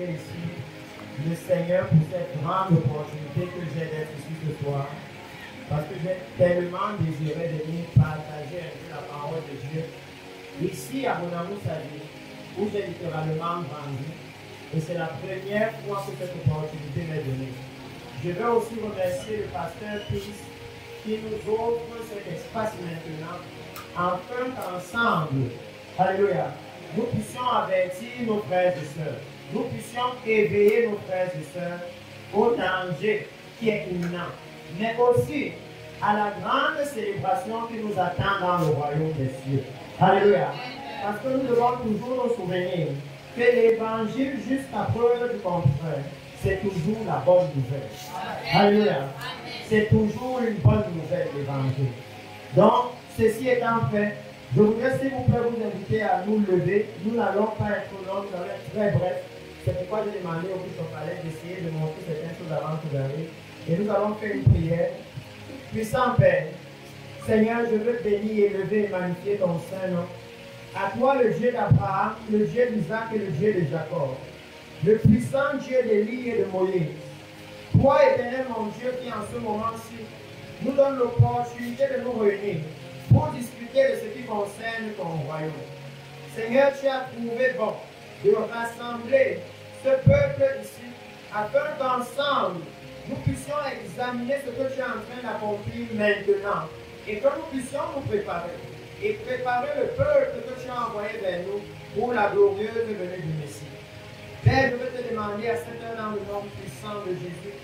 remercier ici le Seigneur pour cette grande opportunité que j'ai d'être ici ce soir. Parce que j'ai tellement désiré de venir partager un peu la parole de Dieu. Ici à Bonamou-Sadi, où j'ai littéralement grandi. Et c'est la première fois que cette opportunité m'est donnée. Je veux aussi remercier le pasteur Peace qui nous offre cet espace maintenant, afin qu'ensemble, alléluia, nous puissions avertir nos frères et sœurs, nous puissions éveiller nos frères et sœurs au danger qui est imminent, mais aussi à la grande célébration qui nous attend dans le royaume des cieux. Alléluia. Parce que nous devons toujours nous souvenir que l'évangile, jusqu'à preuve du contraire, c'est toujours la bonne nouvelle. Alléluia. C'est toujours une bonne nouvelle, l'évangile. Donc, ceci étant fait, je voudrais, s'il vous plaît, vous inviter à nous lever. Nous n'allons pas être longs, nous allons être très brefs. C'est pourquoi j'ai demandé au bishop Alex d'essayer de montrer certaines choses avant que j'arrive. Et nous allons faire une prière. Puissant Père, Seigneur, je veux bénir, élever et magnifier ton saint nom. À toi, le Dieu d'Abraham, le Dieu d'Isaac et le Dieu de Jacob. Le puissant Dieu d'Élie et de Moïse. Toi, éternel mon Dieu, qui en ce moment-ci nous donne l'opportunité de nous réunir pour discuter de ce qui concerne ton royaume. Seigneur, tu as trouvé bon de rassembler ce peuple ici afin qu'ensemble nous puissions examiner ce que tu es en train d'accomplir maintenant et que nous puissions nous préparer et préparer le peuple que tu as envoyé vers nous pour la glorieuse venue du Messie. Père, je veux te demander à cette heure dans le nom puissant de Jésus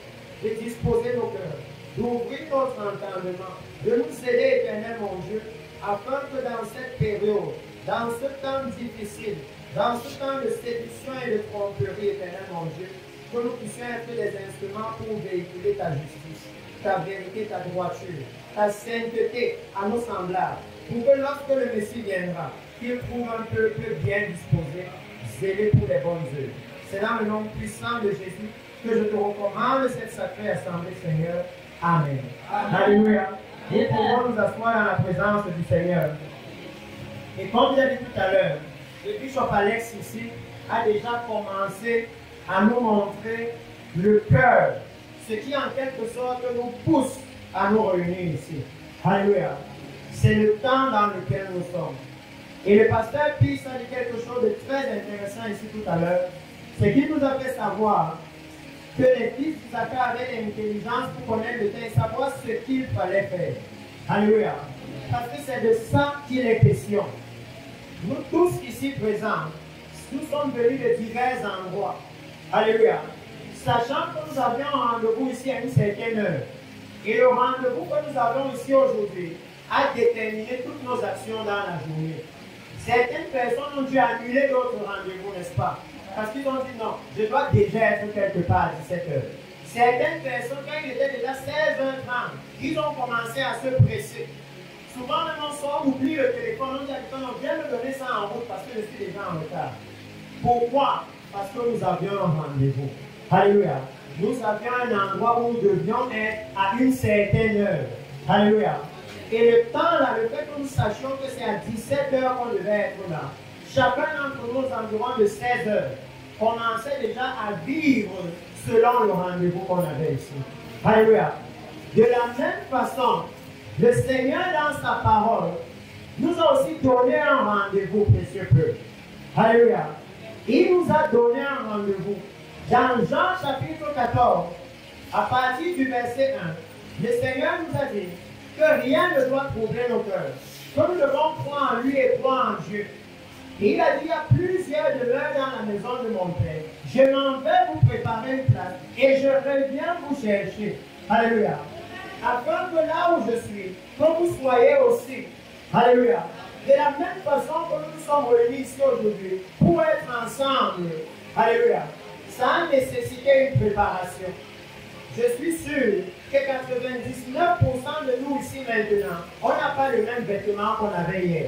de disposer nos cœurs, d'ouvrir notre entendement, de nous aider, éternel mon Dieu, afin que dans cette période, dans ce temps difficile, dans ce temps de séduction et de tromperie, éternel mon Dieu, que nous puissions être des instruments pour véhiculer ta justice, ta vérité, ta droiture, ta sainteté à nos semblables, pour que lorsque le Messie viendra, qu'il trouve un peuple bien disposé, zélé pour les bonnes œuvres. C'est dans le nom puissant de Jésus que je te recommande cette sacrée assemblée, Seigneur. Amen. Amen. Alléluia. Nous pouvons nous asseoir dans la présence du Seigneur. Et comme j'ai dit tout à l'heure, le bishop Alex ici a déjà commencé à nous montrer le cœur, ce qui en quelque sorte nous pousse à nous réunir ici. Alléluia. C'est le temps dans lequel nous sommes. Et le pasteur Peace a dit quelque chose de très intéressant ici tout à l'heure. C'est qu'il nous a fait savoir que les fils d'Isaac avaient l'intelligence pour connaître le temps et savoir ce qu'il fallait faire. Alléluia. Parce que c'est de ça qu'il est question. Nous tous ici présents, nous sommes venus de divers endroits. Alléluia. Sachant que nous avions un rendez-vous ici à une certaine heure. Et le rendez-vous que nous avons ici aujourd'hui a déterminé toutes nos actions dans la journée. Certaines personnes ont dû annuler d'autres rendez-vous, n'est-ce pas? Parce qu'ils ont dit non, je dois déjà être quelque part à 17 h. Certaines personnes, quand il était déjà 16h30, ils ont commencé à se presser. Souvent, même on sort, on oublie le téléphone, on dit à quelqu'un, viens me donner ça en route parce que je suis déjà en retard. Pourquoi? Parce que nous avions un rendez-vous. Alléluia. Nous avions un endroit où nous devions être à une certaine heure. Alléluia. Et le temps là, le fait que nous sachions que c'est à 17 h qu'on devait être là, chacun d'entre nous, environ de 16 h, commençait déjà à vivre selon le rendez-vous qu'on avait ici. Alléluia. De la même façon, le Seigneur dans sa parole nous a aussi donné un rendez-vous, précieux peuple. Alléluia. Il nous a donné un rendez-vous. Dans Jean chapitre 14, à partir du verset 1, le Seigneur nous a dit que rien ne doit troubler nos cœurs, que nous devons croire en lui et croire en Dieu. Et il a dit, il y a plusieurs demeures dans la maison de mon Père. Je m'en vais vous préparer une place et je reviens vous chercher. Alléluia. Afin que là où je suis, que vous soyez aussi. Alléluia. De la même façon que nous sommes réunis ici aujourd'hui pour être ensemble. Alléluia. Ça a nécessité une préparation. Je suis sûr que 99% de nous ici maintenant, on n'a pas le même vêtement qu'on avait hier.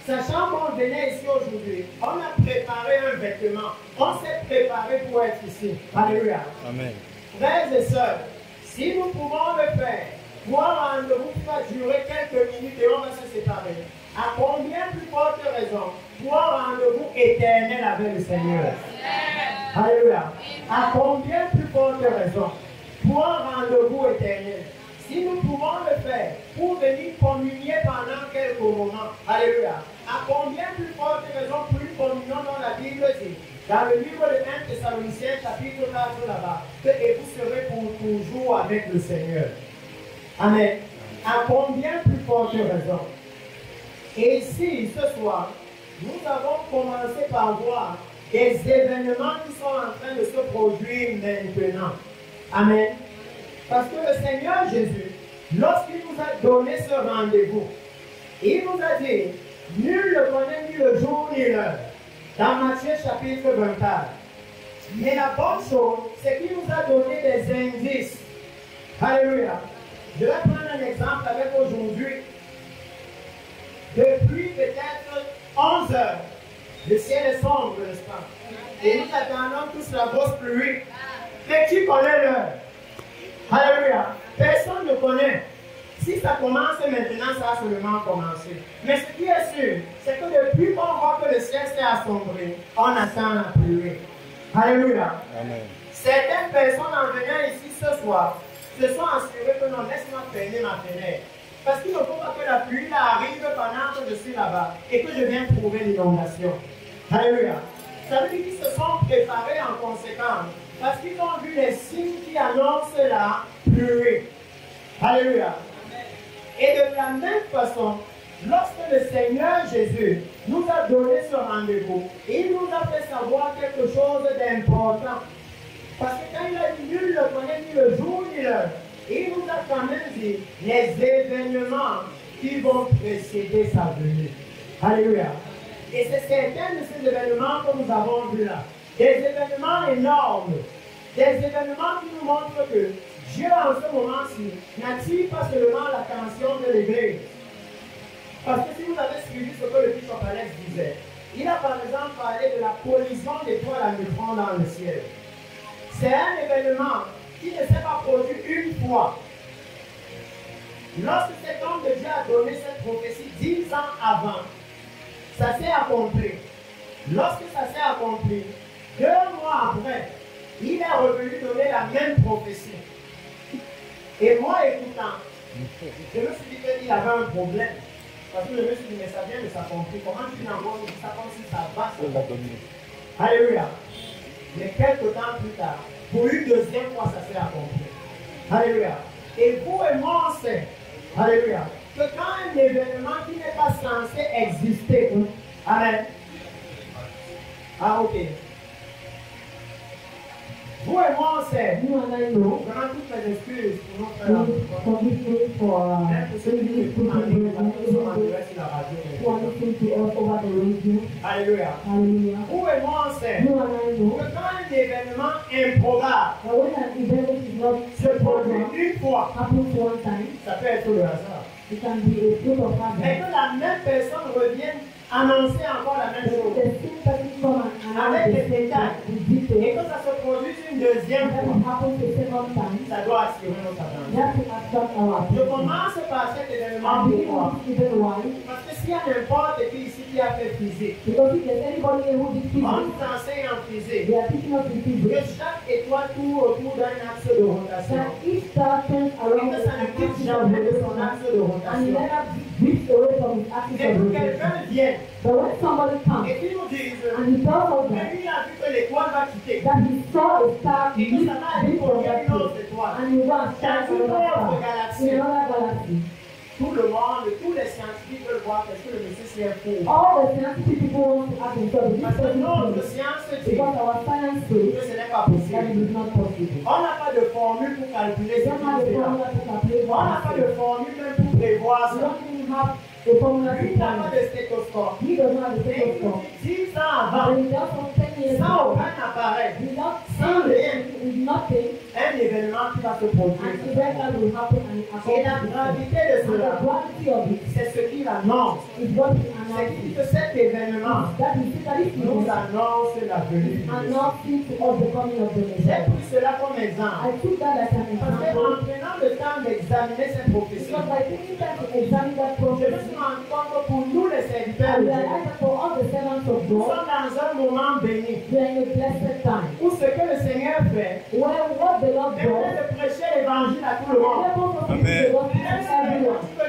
Sachant qu'on venait ici aujourd'hui, on a préparé un vêtement. On s'est préparé pour être ici. Alléluia. Amen. Frères et sœurs, si nous pouvons le faire, pour un rendez-vous qui va durer quelques minutes et on va se séparer, à combien plus forte raison pour un rendez-vous éternel avec le Seigneur? Alléluia. À combien plus forte raison pour un rendez-vous éternel, si nous pouvons le faire pour venir communier pendant quelques moments, alléluia, à combien plus forte raison pour une communion dans la Bible dit, dans le livre de 1 Thessaloniciens, chapitre 4 là-bas, que et vous serez pour toujours avec le Seigneur. Amen. À combien plus forte raison? Et ici, ce soir, nous avons commencé par voir des événements qui sont en train de se produire maintenant. Amen. Parce que le Seigneur Jésus, lorsqu'il nous a donné ce rendez-vous, il nous a dit, nul ne connaît ni le jour ni l'heure. Dans Matthieu chapitre 24. Mais la bonne chose, c'est qu'il nous a donné des indices. Alléluia. Je vais prendre un exemple avec aujourd'hui. Depuis peut-être 11 heures, le ciel est sombre, n'est-ce pas? Et nous attendons tous la grosse pluie. Mais qui connaît l'heure? Alléluia. Personne ne connaît. Si ça commence maintenant, ça va seulement commencer. Mais ce qui est sûr, c'est que depuis qu'on voit que le ciel s'est assombri, on attend la pluie. Alléluia. Amen. Certaines personnes en venant ici ce soir se sont assurées que non, laisse-moi fermer ma fenêtre. Parce qu'il ne faut pas que la pluie arrive pendant que je suis là-bas et que je viens trouver l'inondation. Alléluia. Ça veut dire qu'ils se sont préparés en conséquence. Parce qu'ils ont vu les signes qui annoncent la pluie. Alléluia. Et de la même façon, lorsque le Seigneur Jésus nous a donné ce rendez-vous, il nous a fait savoir quelque chose d'important. Parce que quand il a dit nul ne connaît ni le jour ni l'heure, il nous a quand même dit les événements qui vont précéder sa venue. Alléluia. Et c'est certains de ces événements que nous avons vus là. Des événements énormes. Des événements qui nous montrent que Dieu en ce moment-ci n'attire pas seulement l'attention de l'Église. Parce que si vous avez suivi ce que le bishop Alex disait, il a par exemple parlé de la collision d'étoiles à neutrons dans le ciel. C'est un événement qui ne s'est pas produit une fois. Lorsque cet homme de Dieu a donné cette prophétie 10 ans avant, ça s'est accompli. Lorsque ça s'est accompli, 2 mois après, il est revenu donner la même prophétie. Et moi, écoutant, je me suis dit qu'il avait un problème. Parce que je me suis dit, mais ça vient de s'accomplir. Comment tu n'envoies ça comme si ça va s'accomplir? Alléluia. Mais quelques temps plus tard, pour une deuxième fois, ça s'est accompli. Alléluia. Et vous et moi, on sait, alléluia, que quand un événement qui n'est pas censé exister, amen. Ah, ok. Vous et moi, on sait. Nous, on a eu. Vraiment, toutes mes excuses pour notre frère. Alléluia. Vous et moi, on sait. Que quand un événement improbable se produit une fois, ça peut être le hasard. Mais que la même personne revienne annoncer encore la même chose avec des détails et que ça se produise une deuxième fois, ça doit assurer notre attention. Je commence par cet événement pourquoi? Parce que s'il y a n'importe qui ici qui a fait physique, on nous enseigne en physique que chaque étoile tourne autour d'un axe de rotation et que ça ne quitte jamais de son axe de rotation. Et que quelqu'un vienne et qui nous dise que lui a vu que l'étoile va quitter et que ça va aller pour une autre étoile dans une autre galaxie. Tout le monde, tous les scientifiques veulent voir qu'est-ce que le monsieur s'y est fou. Parce que notre science dit que ce n'est pas possible. On n'a pas de formule pour calculer ce qui est là. On n'a pas de formule même pour prévoir ça. Lui n'a pas de stéthoscope. Mais il nous dit 10 ans avant, sans aucun appareil, sans rien, un événement qui va se produire. Et la gravité de cela, c'est ce qu'il annonce. C'est qu'il dit que cet événement nous annonce la venue. J'ai pris cela comme exemple. Parce qu'en prenant le temps d'examiner cette prophétie, je me suis rendu compte que pour nous les serviteurs de Dieu, nous sommes dans un moment béni où tout le monde. Amen.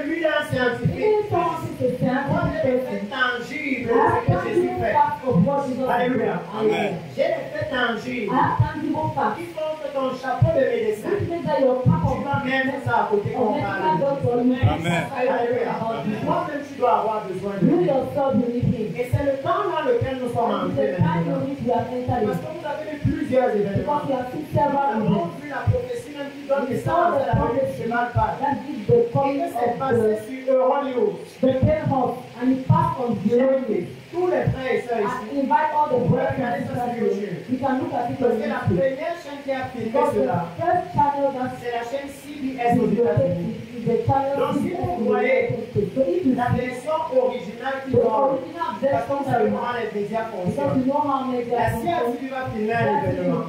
Lui, il est un scientifique. Moi, j'ai les faits tangibles de ce que Jésus fait. Alléluia. Amen. J'ai les faits tangibles qui font que ton chapeau de médecin, tu vas mettre ça à côté qu'on parle. Amen. Alléluia. Toi-même, tu dois avoir besoin de lui. Et c'est le temps dans lequel nous sommes entrés maintenant. Parce que vous avez eu plusieurs événements. Nous avons vu la prophétie même qui donne des sens à la venue du cheval pâle. Et que c'est passé sur Eurolio. Tous les frères et sœurs ici. Vous pouvez regarder ça sur YouTube. Parce que la première chaîne qui a filmé cela, c'est la chaîne CBS aux États-Unis. Donc si vous voyez la version originale qui donne, parce que vous savez comment les médias fonctionnent, la CRTV va filmer un événement.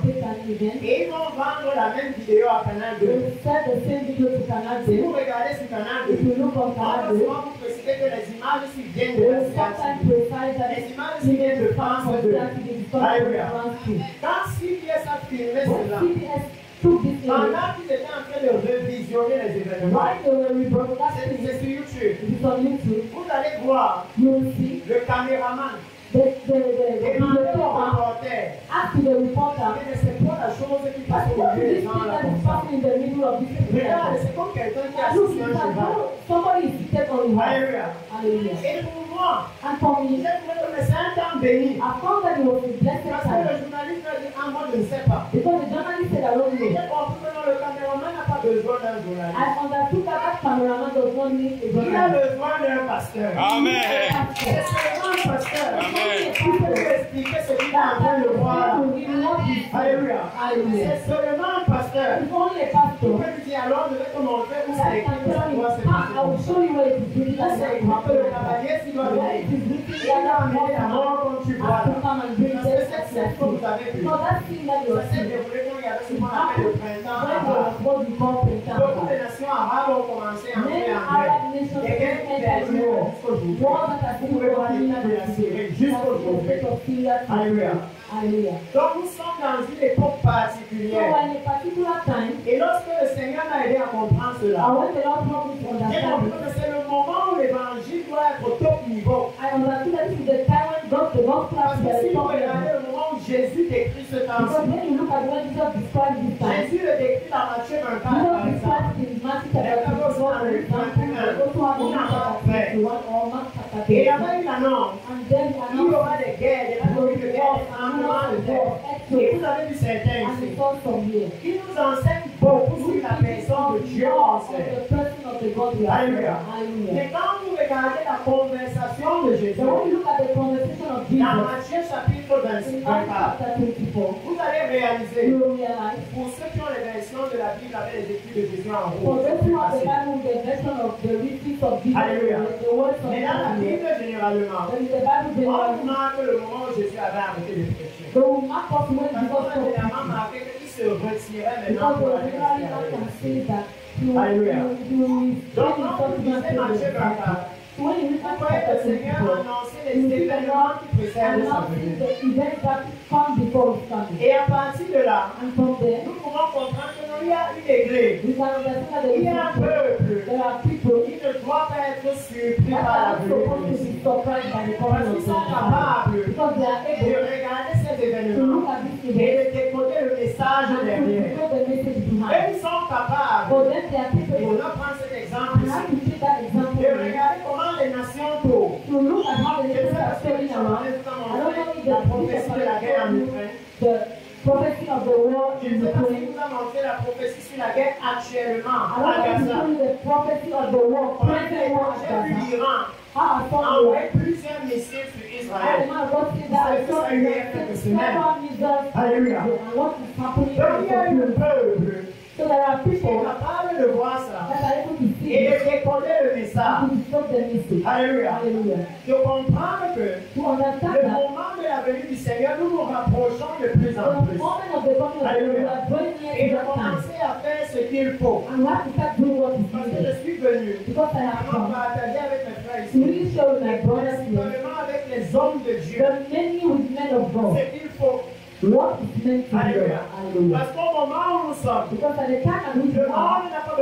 Et ils vont vendre la même vidéo à Canal 2. Si vous regardez sur Canal 2, on va souvent vous préciser que les images ici viennent de la CRTV. Les images ici viennent de France 2. Alléluia. Quand CBS a filmé cela, pendant qu'ils étaient en train de revisionner les événements, c'est sur YouTube. Vous allez voir le caméraman et le reporter. Mais c'est pas la chose qui passe au milieu des gens là comme ça. Regarde, c'est comme quelqu'un qui a assis sur un cheval. Alléluia. Et pour moi, j'ai trouvé que c'est un temps béni. Parce que le journaliste a dit, ah, moi je ne sais pas. J'ai compris que le caméraman n'a pas besoin d'un journaliste. Il a besoin d'un pasteur. Amen. C'est seulement un pasteur. Qui peut lui expliquer ce qu'il est en train de voir. Alléluia. C'est seulement un pasteur. Tu peux lui dire alors, je vais te montrer où c'est écrit que ça doit se passer. Là, c'est écrit que le cavalier, s'il doit venir, il a amené la mort comme tu vois là. Parce que cette scène que vous avez vue, ça s'est déroulé quand il y avait ce qu'on appelle le printemps arabe. Beaucoup de nations arabes ont commencé à entrer en guerre. Les guerres qui perdurent jusqu'au jour. Vous pouvez voir l'état de la Syrie jusqu'au jour. Alléluia. Donc nous sommes dans une époque particulière. Et lorsque le Seigneur m'a aidé à comprendre cela, j'ai compris que c'est le moment où l'évangile doit être au top niveau. Parce que si vous regardez le moment où Jésus décrit ce temps-ci, Jésus le décrit dans Matthieu 24, par exemple. Et là-bas, il annonce qu'il y aura des guerres, des conflits de guerre, des tremblements de terre. Et vous avez vu certains ici qui nous enseignent beaucoup sur la personne de Dieu en sait. Alléluia. Mais quand vous regardez la conversation de Jésus, dans Matthieu chapitre 24, vous allez réaliser, pour ceux qui ont les versions de la Bible avec les écrits de Jésus en rouge, alléluia. Mais dans la Bible, généralement, on marque le moment où Jésus avait arrêté de prêcher. Parce qu'on a généralement marqué qu'il se retirait maintenant pour aller rester avec lui. Alléluia. Donc, quand vous lisez Matthieu 24, vous voyez que le Seigneur a annoncé les événements qui précèdent sa venue. Et à partir de là, nous pouvons comprendre qu'il y a une église, il y a un peuple qui ne doit pas être surpris par la venue de Jésus. Parce qu'ils sont capables de regarder ces événements et de décoder le message derrière. Et ils sont capables, et on va prendre cet exemple ici, de regarder comment les nations tournent. La prophétie de la guerre en Ukraine. Prophecy of the war Je in ne sais pas si Ukraine. vous avez montré la prophétie sur la guerre actuellement I à want to Gaza. show you the prophecy of the war, present war at J'ai vu Gaza. l'Iran How I saw envoyer plusieurs missiles sur Israël. Alléluia. what is happening Donc il y a in un the peuple So there are qui people sont capables de voir ça that are able to see et it de décoder le message. and to stop the message. Alléluia. Hallelujah. De comprendre que To understand le that moment de la venue du Seigneur, nous nous rapprochons de plus the en plus. moment of the coming of the Lord, we are drawing near Et to de that time. commencer à faire ce qu'il faut. And we have to start doing what is Parce que je needed. suis venu Because I have vraiment come partager avec mes frères to ici. really show my brothers here, Principalement avec les hommes de Dieu. the many with men of God, Ce qu'il faut. what is meant to be done. Alléluia. Hallelujah. Parce qu'au moment où nous sommes, Because at the time at which le we are, monde n'a pas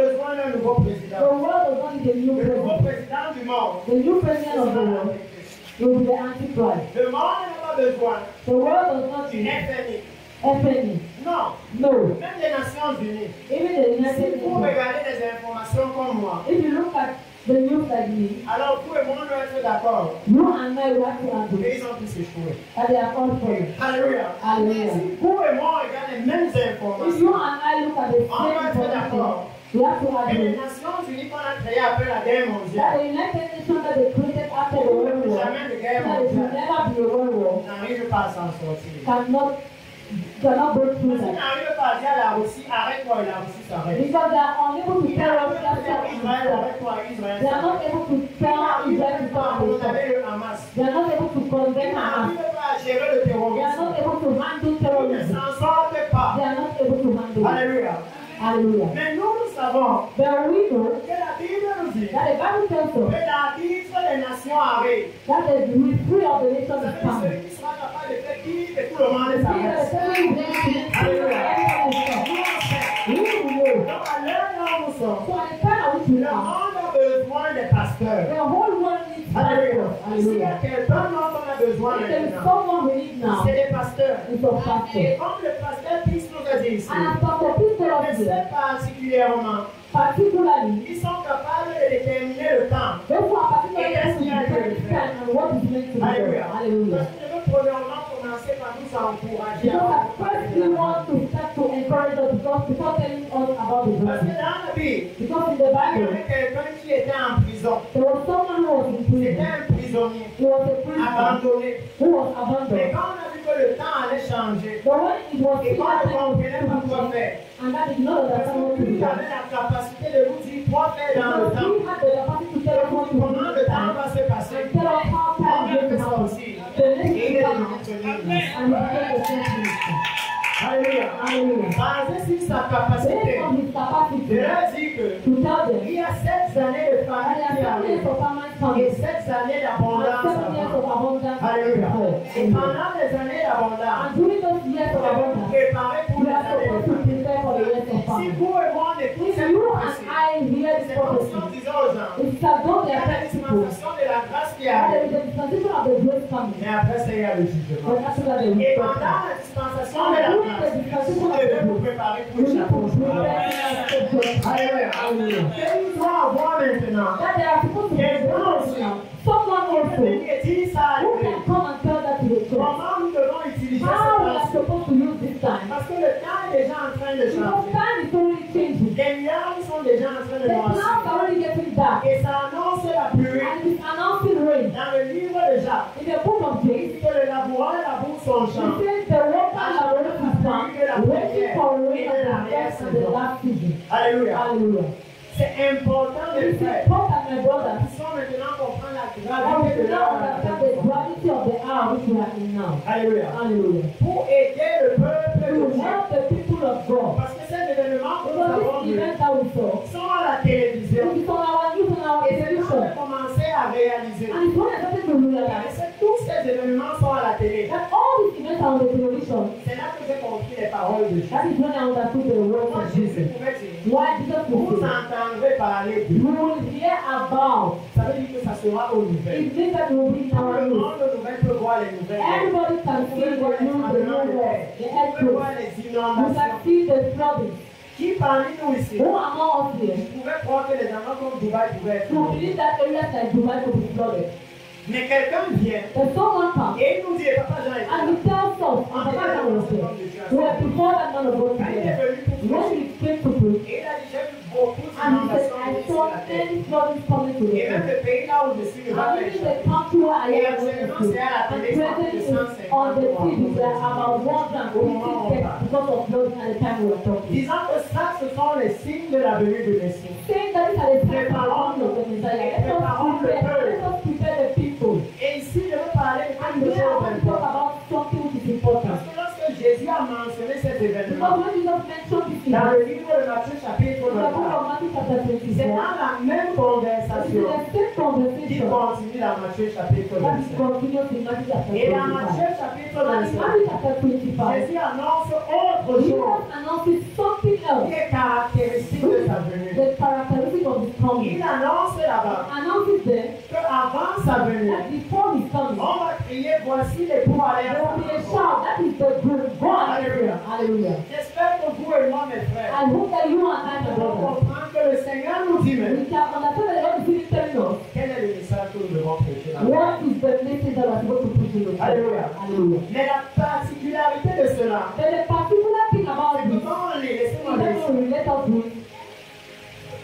nouveau The président. world does not need a new Le nouveau president. président du monde. The new president of the world will be the Antichrist. Le monde n'a pas besoin The world does not du need FMI. FNE. Non. No. Même les Nations Unies. Even the Si United vous Nations. regardez les informations comme moi, If you look at the news like me, alors vous et moi, on doit être d'accord. you and I will have to agree Et ils ont tous échoué. that they are all for you. Alléluia. Hallelujah. Si vous et moi, on regarde les mêmes If you informations, and I look at the on doit same être information, d'accord. we have to Et les agree Nations Unies qu'on a créées après la guerre that mondiale, the United Nations that they created after the World War, jamais de guerre that it will mondiale, never be a World War, n'arrive pas à s'en sortir. cannot go through Parce qu'ils that. n'arrivent pas à dire à la Russie, arrête-toi et la Russie s'arrête. Because they are unable to Ils tell us n'arrivent pas à dire that Israël, arrête-toi, Israël they are s'arrête. not able to Ils tell n'arrivent Israel to pas à stop condamner le Hamas. They are not able to Ils condemn Hamas. n'arrivent pas à gérer le They are terrorisme. not able to handle Ils ne terrorism. s'en sortent pas. They are not able to handle it. Alléluia. Hallelujah. Mais nous savons But we know que la Bible nous dit que that the Bible tells us la vie des nations arrive. that the free of the nation Vous is savez, coming. celui qui sera capable de faire dire que tout le monde See, s'arrête. the seven is going to be we know. Donc, à l'heure où nous sommes, So at the time at which we le are, monde a besoin des pasteurs. the whole world needs Alléluia. pastors. S'il y a Hallelujah. quelqu'un dont on a besoin If there is maintenant, someone we need now, c'est les pasteurs. it's a pastor. Et comme le pasteur puisse nous a dit ici, And as Pastor Peter mais of here, c'est particulièrement, particularly, ils sont capables de déterminer le temps. therefore, particularly as we time and what is meant to be done. Alléluia. Hallelujah. Parce que je veux premièrement commencer par nous encourager. Because at first we want to start to encourage us because before telling us about the Parce que gospel. dans la Bible, Because in the il y Bible, avait quelqu'un qui était en prison. there was someone who was in C'était prison. un prisonnier, He was a prisoner abandonné. who was Mais abandoned. quand on a vu que le temps allait changer, But when it was et still qu'on ne time comprenait pas quoi to faire, and that did not parce understand what que to lui do. avait la capacité de nous dire quoi faire dans le Because temps. he had the capacity to tell us what to do Comment le temps va se passer. and tell us how On time va is faire going to ça happen. aussi. The Et next il est time, devenu celui-là. and he became the same minister. Alléluia. Hallelujah. Basé sur sa Based capacité on his de capacity leur dire que to tell them il y a 7 années de that famille there qui are 7 years arrivent of permanent et coming 7 années and d'abondance 7 years avant. of abundance Alléluia. before. Et pendant les années d'abondance, And during those years of nous devons nous abundance, préparer pour we les are années supposed to de famille. prepare for the years of Si famine. vous et moi on écoute If cette you prophétie, and I hear this c'est comme si on prophecy, disait aux gens, it's as though il y they a are la telling people dispensation de la grâce qui that there arrive, is a dispensation of the grace coming. mais après ça il y a le jugement. But after that, there Et is pendant judgment. la dispensation de And la during the grâce, dispensation vous of devez the vous grace, préparer pour you le need to chapeau. prepare for the Alléluia. Hallelujah. Et nous devons avoir maintenant That they are supposed to be someone also et dire ça à who l'église. can come and tell that to the church. Comment nous devons utiliser How we ce are temps? supposed to use this time. Parce que le temps est déjà en train de Because changer. time is already changing. Les nuages sont déjà en train de The clouds are noircir. already getting dark. Et ça annonce la pluie. And it's announcing rain. Dans le livre de Jacques, In the book of il James, dit que le laboureur laboure son it champ. says the workers are ready to stand, waiting for rain of the first and the last season. Alléluia. Hallelujah. C'est important de le It is faire. important, my brothers, Ils sont maintenant comprendre la that we gravité de now leur understand the gravity of the hour which we are in now. Alléluia. Hallelujah. Pour aider le peuple de To Dieu. help the people of God. Parce que ces événements que nous Because avons this vus event that we saw, sont à la télévision. it is on our news, on our Et c'est quand television. j'ai commencé à réaliser. And it's when I started to Et realize c'est tous ces événements sont à la télé. that all these events are on the television. C'est là que j'ai compris les paroles de Jésus. That is when I understood the word Moi, of Jésus Jesus. pouvait dire, Why Jesus vous would say, entendrez parler de. you will hear about. Ça veut dire que ça sera aux nouvelles. It means that you will be in Tout our le news. monde aux nouvelles peut voir les nouvelles. Everybody can Vous see pouvez the voir les news, the tremblements de new world, terre. the Vous pouvez voir earthquake. les You inondations. can see the flooding. Qui parmi nous ici Who among us here pouvait croire que les endroits comme Dubaï pouvaient être who inondés? believe that areas like Dubai could be flooded? Mais quelqu'un vient But someone comes et il nous dit, Papa Jean est and là. he tells us, and Papa Jean was there, we are before that man of God Quand il est together. venu pour When prêcher, he came to preach, et il a dit, j'ai vu beaucoup and he said, d'inondations I ici saw sur la terre. many floodings coming to the Et même earth. le pays là où je suis, le And Val even the country where I am going to, and present is on the TV, there are about 150 deaths because of flooding at the time we were talking. disant que ça, ce sont les signes de la venue de Messie. Saying that these are the signs of the coming of the Messiah. Let us prepare the people. Et ici, je veux parler de And quelque here I chose want to talk d'important. about something which is important. Parce que lorsque Jésus a mentionné cet Because événement, when Jesus mentioned this dans event, le livre de Matthieu chapitre in the book 24, of Matthew chapter c'est 24, dans la même it is conversation the same qui conversation continue dans Matthieu chapitre that is 25. continued in Matthew chapter Et dans 25. Matthieu chapitre And in 25, Matthew chapter 25, Jésus annonce autre chose Jesus announces something qui else. est caractéristique de sa venue. The characteristic coming. Il annonce là-bas Announces there qu'avant sa venue, that before His coming, on va crier, voici l'époux à there will be a l'air. shout. That is the groom. Go on, Hallelujah. hallelujah. J'espère que vous et moi, mes frères, I hope that you and I, my on brother, comprend que le Seigneur nous dit même we can understand that God is telling us quel est le message que nous devons prêcher là-bas. what is the message that we're supposed to preach in the church. Hallelujah. Hallelujah. Mais la particularité de cela, But the particular thing c'est about que this, quand on les laissez let us read,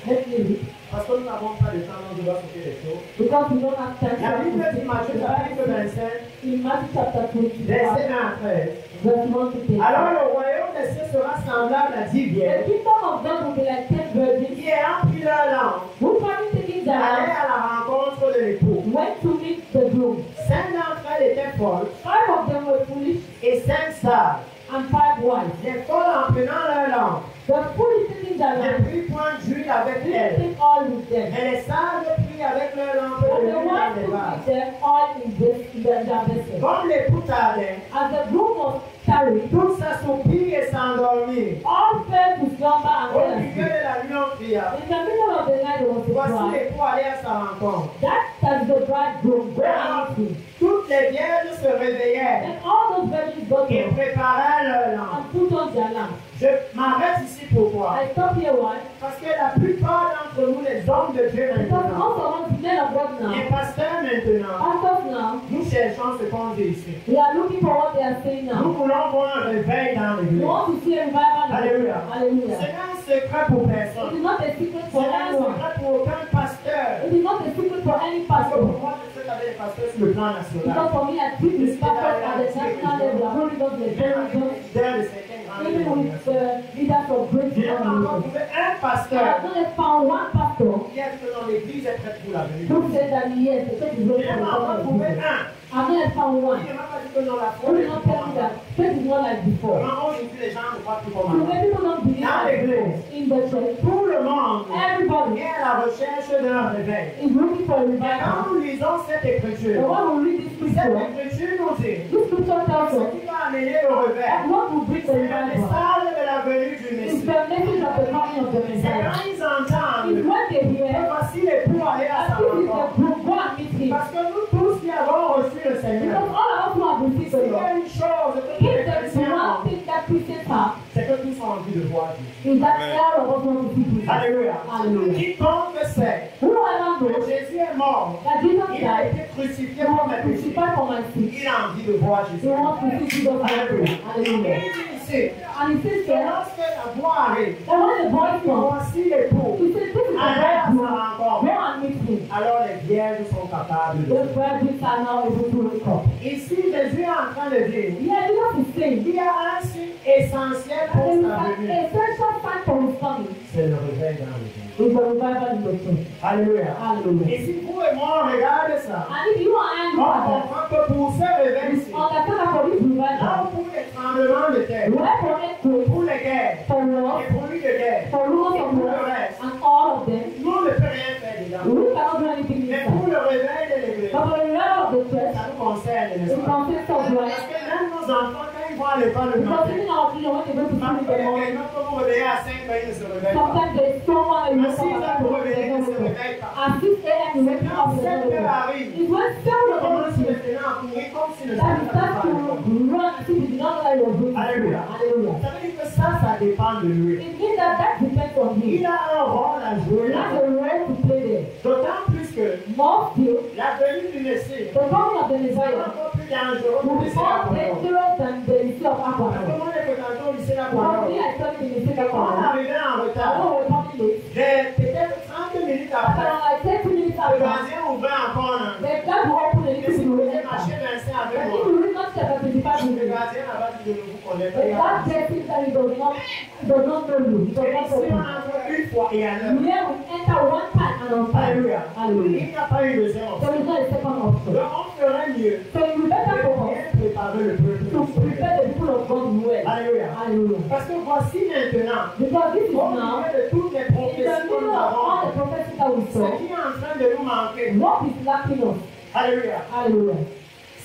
let's read it, parce que nous n'avons pas de temps, on doit sauter les choses. because we don't have time La Bible dit to Matthieu chapitre 25, in Matthew chapter 20, verset 1 à 13. verse 1 to 10. Alors le royaume des cieux sera semblable à 10 The vierges kingdom of God will be like 10 virgins qui ayant pris leur lampe, who having taken their allaient lamps à la rencontre de l'époux. went to meet the groom. 5 d'entre elles étaient folles 5 of them were foolish et 5 sages. and 5 wise. Les folles en prenant leur lampe The foolish taking their ne lamps prirent point d'huile avec didn't elles, take all with them. mais les sages prirent avec leur lampe But de the l'huile dans wise les took vases. with them all in their vessels. Comme l'époux tardait, As the groom was carried, tous s'assoupirent et s'endormirent. all fell to slumber and Au fell milieu asleep. de la nuit, on cria, In the middle of the night there was a voici cry. l'époux aller à sa rencontre. That's the bridegroom. Go and meet him. Toutes les vierges se réveillèrent And all those virgins got et up préparèrent leur lampe. and put on their lamps. Je m'arrête ici pourquoi? I stop here why? Parce que la plupart d'entre nous, les hommes de Dieu Because maintenant, most of us men of God les now, pasteurs maintenant, pastors now, nous cherchons ce qu'on dit ici. we are looking for what they are saying Nous now. voulons voir un réveil dans We l'église. want to see a revival. Alléluia. Ce Hallelujah. n'est un secret pour It personne. is not a secret Ce for n'est un anyone. secret pour aucun pasteur. It is not a secret for any Parce que pastor. pour moi, je sais qu'avec les pasteurs sur le plan Because national, for me, I treat this pastors at the national level, I've already done the même very avec les good. leaders de certaines grandes Even with dénominations, the leaders of great je n'ai pas encore denominations. trouvé un I pasteur have not yet found one pastor qui a dit que dans l'église est prête pour la venue. who said that yes, the church is Je ready n'ai for the pas encore coming of trouvé Jesus. un I have not yet found qui one. ne m'a pas dit que dans la Who foi, will not tell me that faith is not like before. vraiment aujourd'hui les gens ne croient plus comme So avant. many people don't believe Dans that l'église, in the church. tout le monde Everybody est à la recherche d'un réveil. is looking for a Mais revival. quand nous lisons cette The écriture, one who read this cette scripture, écriture nous dit this scripture tells ce us qui va amener le réveil. that what will bring the C'est le revival message de la venue du is Messie. the message of the coming of the C'est Messiah. quand ils entendent It's when they que hear voici l'époux aller à sa that this is the rencontre. group, go and meet him. Parce que nous tous qui avons reçu le Because Seigneur, all of us who have received s'il the y Lord, a une chose que tous if les there is chrétiens one ont, thing that Christians have, c'est que tous ont envie de voir Jésus. is that all of us want to see Jesus. Alléluia. Hallelujah. Quiconque sait Whoever que knows Jésus est mort, that Jesus il a died, été crucifié he pour was mes péchés, crucified for my sins. il a envie de voir He Jésus. wants to see Jesus. Alléluia. Hallelujah. Il dit ici, And he says que there, lorsque la voix arrive, that when the boy comes, voici l'époux, he says, this is the allez à sa bridegroom. rencontre. Go and meet him. Alors les vierges sont capables de The le faire. virgins are now able to wake up. Ici, Jésus est en train de dire, Yeah, Jesus is saying, il y a un signe essentiel that pour there is sa an venue. essential sign for his coming. C'est le réveil dans l'église. Is the revival in the church. Alléluia. Hallelujah. Et si vous et moi on regarde ça, And if you and I on look at that, comprend que pour ce réveil-ci, understand that for this là revival, où pour les tremblements de terre, where for earthquakes, pour les guerres, for les wars, bruits de guerre, for rumors of pour le wars, reste, and all of them, nous ne peut rien faire dedans. we cannot do anything Mais inside. pour le réveil de l'église, But for the revival of the church, ça nous concerne, it n'est-ce pas? consists of Parce life. que même nos enfants, quand ils vont à l'école le Because matin, even our children, when they go to school in the morning, quelqu'un peut vous réveiller à 5 heures, ils ne se réveillent pas. sometimes there is someone who Mais wakes si up ça at vous 4 réveille, ils ne se a.m. réveillent pas. At 6 a.m. you wake Quand up, 7 heures it's arrive, when 7 on commence o'clock maintenant à courir comme si le that you Seigneur start n'avait to pas l'école. run as if you did not know that you were going to school. Alléluia. Hallelujah. Ça veut dire que ça dépend de lui. It means that that depends on him. Il a un rôle à jouer He has là. a role to play there. D'autant plus que More still, la venue du Messie the coming of the est Messiah encore plus dangereux will que be le more Seigneur. dangerous than the issue of Parce que alcohol. moi, les fréquentants au lycée Because d'Aquarium, me, I studied in the city of quand on alcohol. arrivait en I retard, know we're coming late. peut-être 30 minutes But après, around like 30 minutes le after, gardien ouvrait encore un. the God will open a Et little si bit vous to voulez enter. marcher 25 But avec if moi, you read not chapter 25, le gardien n'a pas dit de vous connaître. but that person that he does not know you. He does Et not ici, know on you. entre une fois et à l'heure. Here we enter one time and on time. Alléluia. Hallelujah. Il n'y a pas eu deuxième option. There is not a second option. Donc, on ferait mieux So it will be better de for us bien préparer le peuple. to prepare the people of God well. Alléluia. Hallelujah. Parce que voici maintenant, Because this is au now, milieu de toutes les in the prophéties que middle nous of all avons, the prophecies that we ce saw, qui est en train de nous manquer, what is lacking us? alléluia, Hallelujah.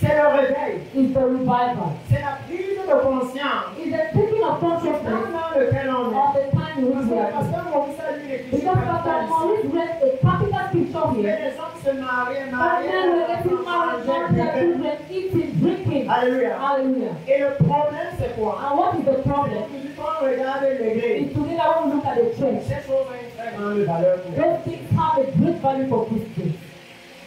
c'est le réveil, Is the revival. c'est la prise de conscience Is the taking of du temps consciousness dans lequel on est. of the time in which we are Parce in. que Moïse a lu l'écriture Because Pastor Maurice read a capital scripture here. Les gens se mariaient, And then we're getting married, their children eating, drinking. Alléluia. Hallelujah. Et le problème, c'est quoi? And what is the problem? Quand on regarde l'église, Is today that when we look at the church, ces choses ont une très grande valeur pour nous. those things have a great value for Christians.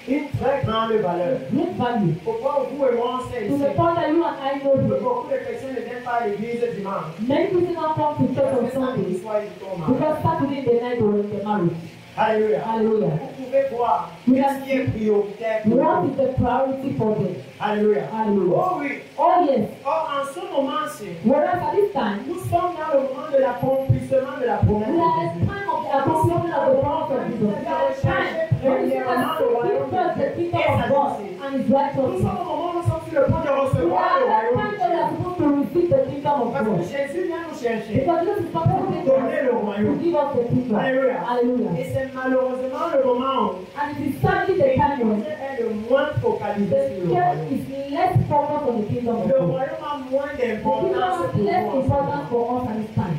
Une très grande valeur. Great value. Pourquoi vous et moi, on sait To ici? the point that you and I know here. Beaucoup de chrétiens ne viennent pas à l'église dimanche. Many people don't come to church on Parce que samedi Sunday soir, ils tombent malades. because Saturday in the night they were in the marriage. Alléluia. Hallelujah. Vous pouvez voir qu'est-ce qui est prioritaire pour What vous. is the priority for them? Alléluia. Hallelujah. Oh oui. Oh yes. Or, en ce moment-ci, Whereas at this time, nous sommes dans le moment de l'accomplissement de la promesse we de are at Jésus. the time of the accomplishment of the promise of Jesus. We are at the time when we seek first the kingdom of God and His Nous righteousness. sommes au moment où nous sommes sur le point de We recevoir are le at the royaume time de when we are Dieu. supposed to receive the kingdom of Parce que God. Jésus vient nous chercher. Because Jesus is not going to Donner le royaume. give us the kingdom. Alléluia. Hallelujah. Et c'est malheureusement le moment où And it is sadly the time when l'Église est le moins focalisé the sur le church royaume. is less focused on the kingdom of Le God. royaume a moins The kingdom d'importance is pour less nous. important for us at this time.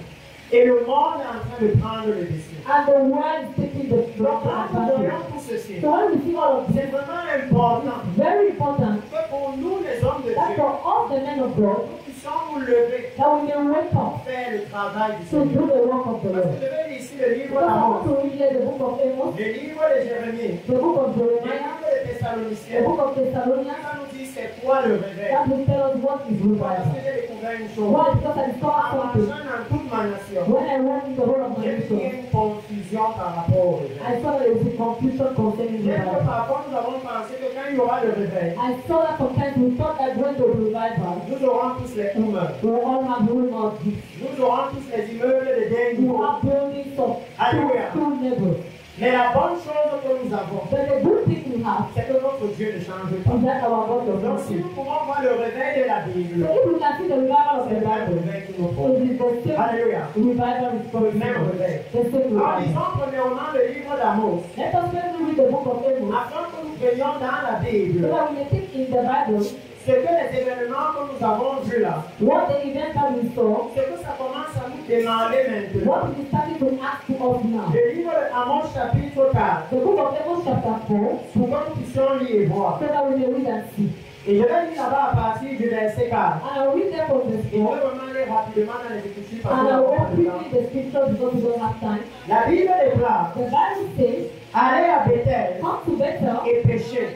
Et le monde est en train de prendre le dessus. And the world is taking the Donc quand nous advantage. voyons tout ceci, So when we see all of this, c'est vraiment important it's very important que pour nous les hommes de that Dieu, for us the men of God, nous puissions nous lever, that we may wake up faire le travail du to do Seigneur. the work of the Parce Lord. que je vais lire ici le livre Because I want d'Amos, to read here the book of Amos, le livre de Jérémie, the book of le Jeremiah, livre de the Thessaloniciens. book of Il Thessalonians, va nous dire c'est quoi le réveil. that will tell us what is Parce revival. que j'ai découvert une chose. Why? Because I discovered En something. marchant dans toute ma nation, When I went in the whole of my j'ai vu qu'il y a nation, une confusion par rapport au réveil. I saw that there was a confusion concerning J'ai vu que revival. parfois nous avons pensé que quand il y aura le réveil, I saw that sometimes we thought that when the revival, nous aurons tous les humeurs. we will all have room of gifts. Nous aurons tous les immeubles de We dernier will niveau. have buildings of Alléluia. two levels. Mais la bonne chose que nous avons, But the good thing we have c'est que notre Dieu ne change pas. is that our God does Donc not si change. nous pouvons voir le réveil de la Bible, So if we can see the revival of c'est the le Bible, réveil qu'il nous faut. it is the same Alléluia. revival is Le possible. même réveil. The same En revival. lisant premièrement le livre d'Amos, Let us first read the book of Amos afin que nous voyions dans la so Bible that we may take in the Bible ce que les événements que nous avons vus là, what the event that we saw, ce que ça commence à nous demander maintenant. what it is starting to ask to us now. Le livre d'Amos chapitre 4, The book of Amos chapter 4, pour que nous puissions lire et voir. so that we may read and see. Et je vais lire là-bas à partir du verset 4. And I will read them from the Et je vais scripture, vraiment aller rapidement dans les Écritures parce and que I nous will avons pas read le temps. quickly the scripture because we don't have time. La Bible déclare, The Bible says, allez à Bethel come to Bethel et péchez,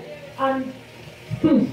and fish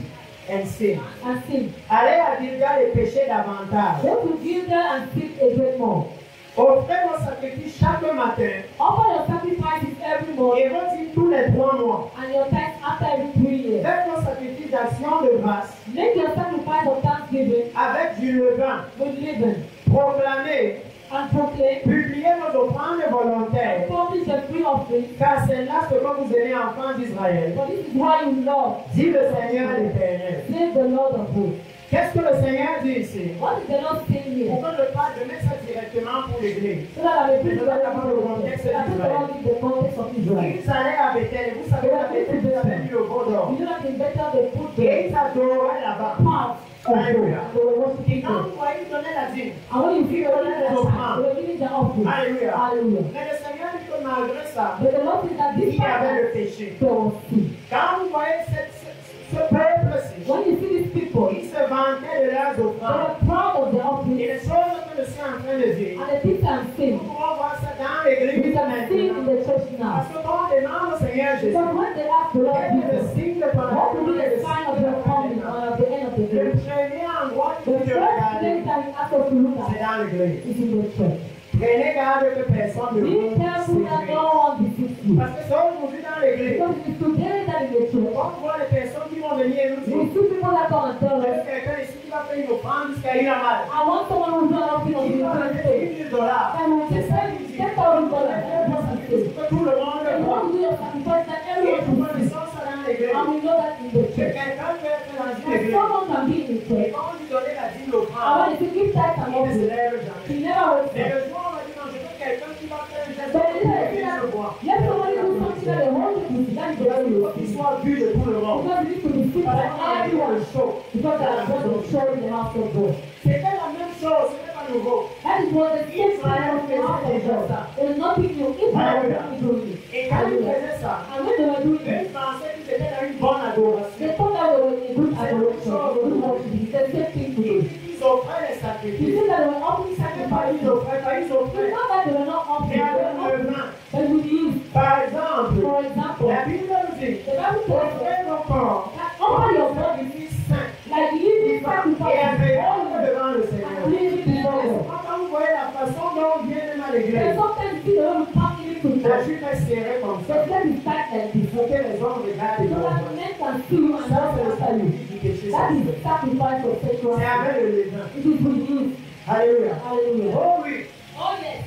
and sin. and sin. Allez à Gilgal et péchez davantage. Go to Gilgal and sin a great more. Offrez vos sacrifices chaque matin Offer your sacrifices every et morning vos tous les 3 mois. and your tithes after every 3 years. Faites vos sacrifices d'action de grâce Make your sacrifice of thanksgiving avec du levain. with leaven Proclamez, and proclaim, publiez vos offrandes volontaires. publish the free offering, Car c'est là ce que vous aimez, enfants d'Israël. for this is why you love. Dit le Seigneur l'Éternel. Save the Lord of hosts. Qu'est-ce que le Seigneur dit ici? What is the Lord saying here? Pour que je parle, je mets ça directement pour l'Église. So that I may preach the context. I think the Lord is the context of Israel. Ils allaient à Bethel. Vous savez qu'à Bethel, ils avaient mis le veau d'or. You know that in Bethel they put Et the ils adoraient là-bas. part of gold. Alléluia. They were Et worshiping quand God. vous voyez, ils donnaient la dîme. And when you see the Lord at that time, they were giving the offering. Alléluia. Hallelujah. Mais le Seigneur dit que malgré ça, But the Lord says that this il y avait time le péché. there was sin. Quand vous voyez ce peuple-ci, When you see these people, ils se vantaient de leurs they offrandes. were proud of their Et offering les choses que je suis en train de dire, and the things I'm nous saying. pouvons voir ça dans We l'Église can see in maintenant. the church now. Parce que quand on demande au Seigneur Jésus, Because when they ask the Lord quel est le Jesus, signe de ton what will be et the le sign signe of de your ta coming venue? or of the end of the Le day? premier endroit The où first je regarde, place that he asked us to look c'est at dans l'Église. is in the church. Prenez garde que personne ne Be vous careful that séduise. no one deceives you. Parce que ça, aujourd'hui dans l'Église, Because it is today that in the church, quand on voit les personnes qui vont venir nous we dire, see people that come and tell il y a us, quelqu'un ici qui va faire une offrande jusqu'à il a mal. I want someone who's not offering on Il the va first donner day. $10,000. And we C'est will ça say, qu'il dit. $10,000. That's what he says. Que tout le monde And le we voit. want to do a sacrifice that Et everyone nous can see. connaissons ça dans l'Église. And we know that in the Que church. quelqu'un peut être dans une And église. someone can be in the Et church. quand on lui donnait la dîme And l'offrande, when they give tithes and il ne se offering, lève jamais. he never was Mais there. le jour où on va dire, non, je veux quelqu'un qui va faire un geste But pour it is l'église, that je vois. let somebody do something that they want to do. That is the way Il you faut qu'il see. soit vu de tout le monde. Because you need to be seen by Parce qu'on a dit everyone. le show. Because they are going to show in the house of God. C'était la même chose, ce n'est pas nouveau. That is what the same kind of God. It is not picking you. Israel was not doing it. Et quand ils faisaient ça, And when they were doing ils it, pensaient qu'ils étaient dans une bonne adoration. they thought that they were in a good adoration. They were good worship. It's the same thing to do. Ils offraient les You sacrifices. see that they were offering Pas sacrifices. ils offraient, pas ils It's offraient. not that they were not offering, Mais they were avec le offering. vin. But with use. Par exemple, For example, la Bible nous dit, the Bible tells us offrez nos corps that offer your comme body sacrifice saint like you need et sacrifice agréable all devant le and Seigneur. pleasing before God. Quand vous voyez la façon dont on vient même à And l'église, sometimes you see the way we come into la church. jupe est serrée comme The ça. church is tight like this. Pour que les hommes regardent et So voient. that men can see you and Ça, not c'est le after you. sacrifice du péché That is sexuel. the sacrifice of sexual C'est sin. avec le levain. It is with use. Alléluia. Hallelujah. Oh oui, Oh yes.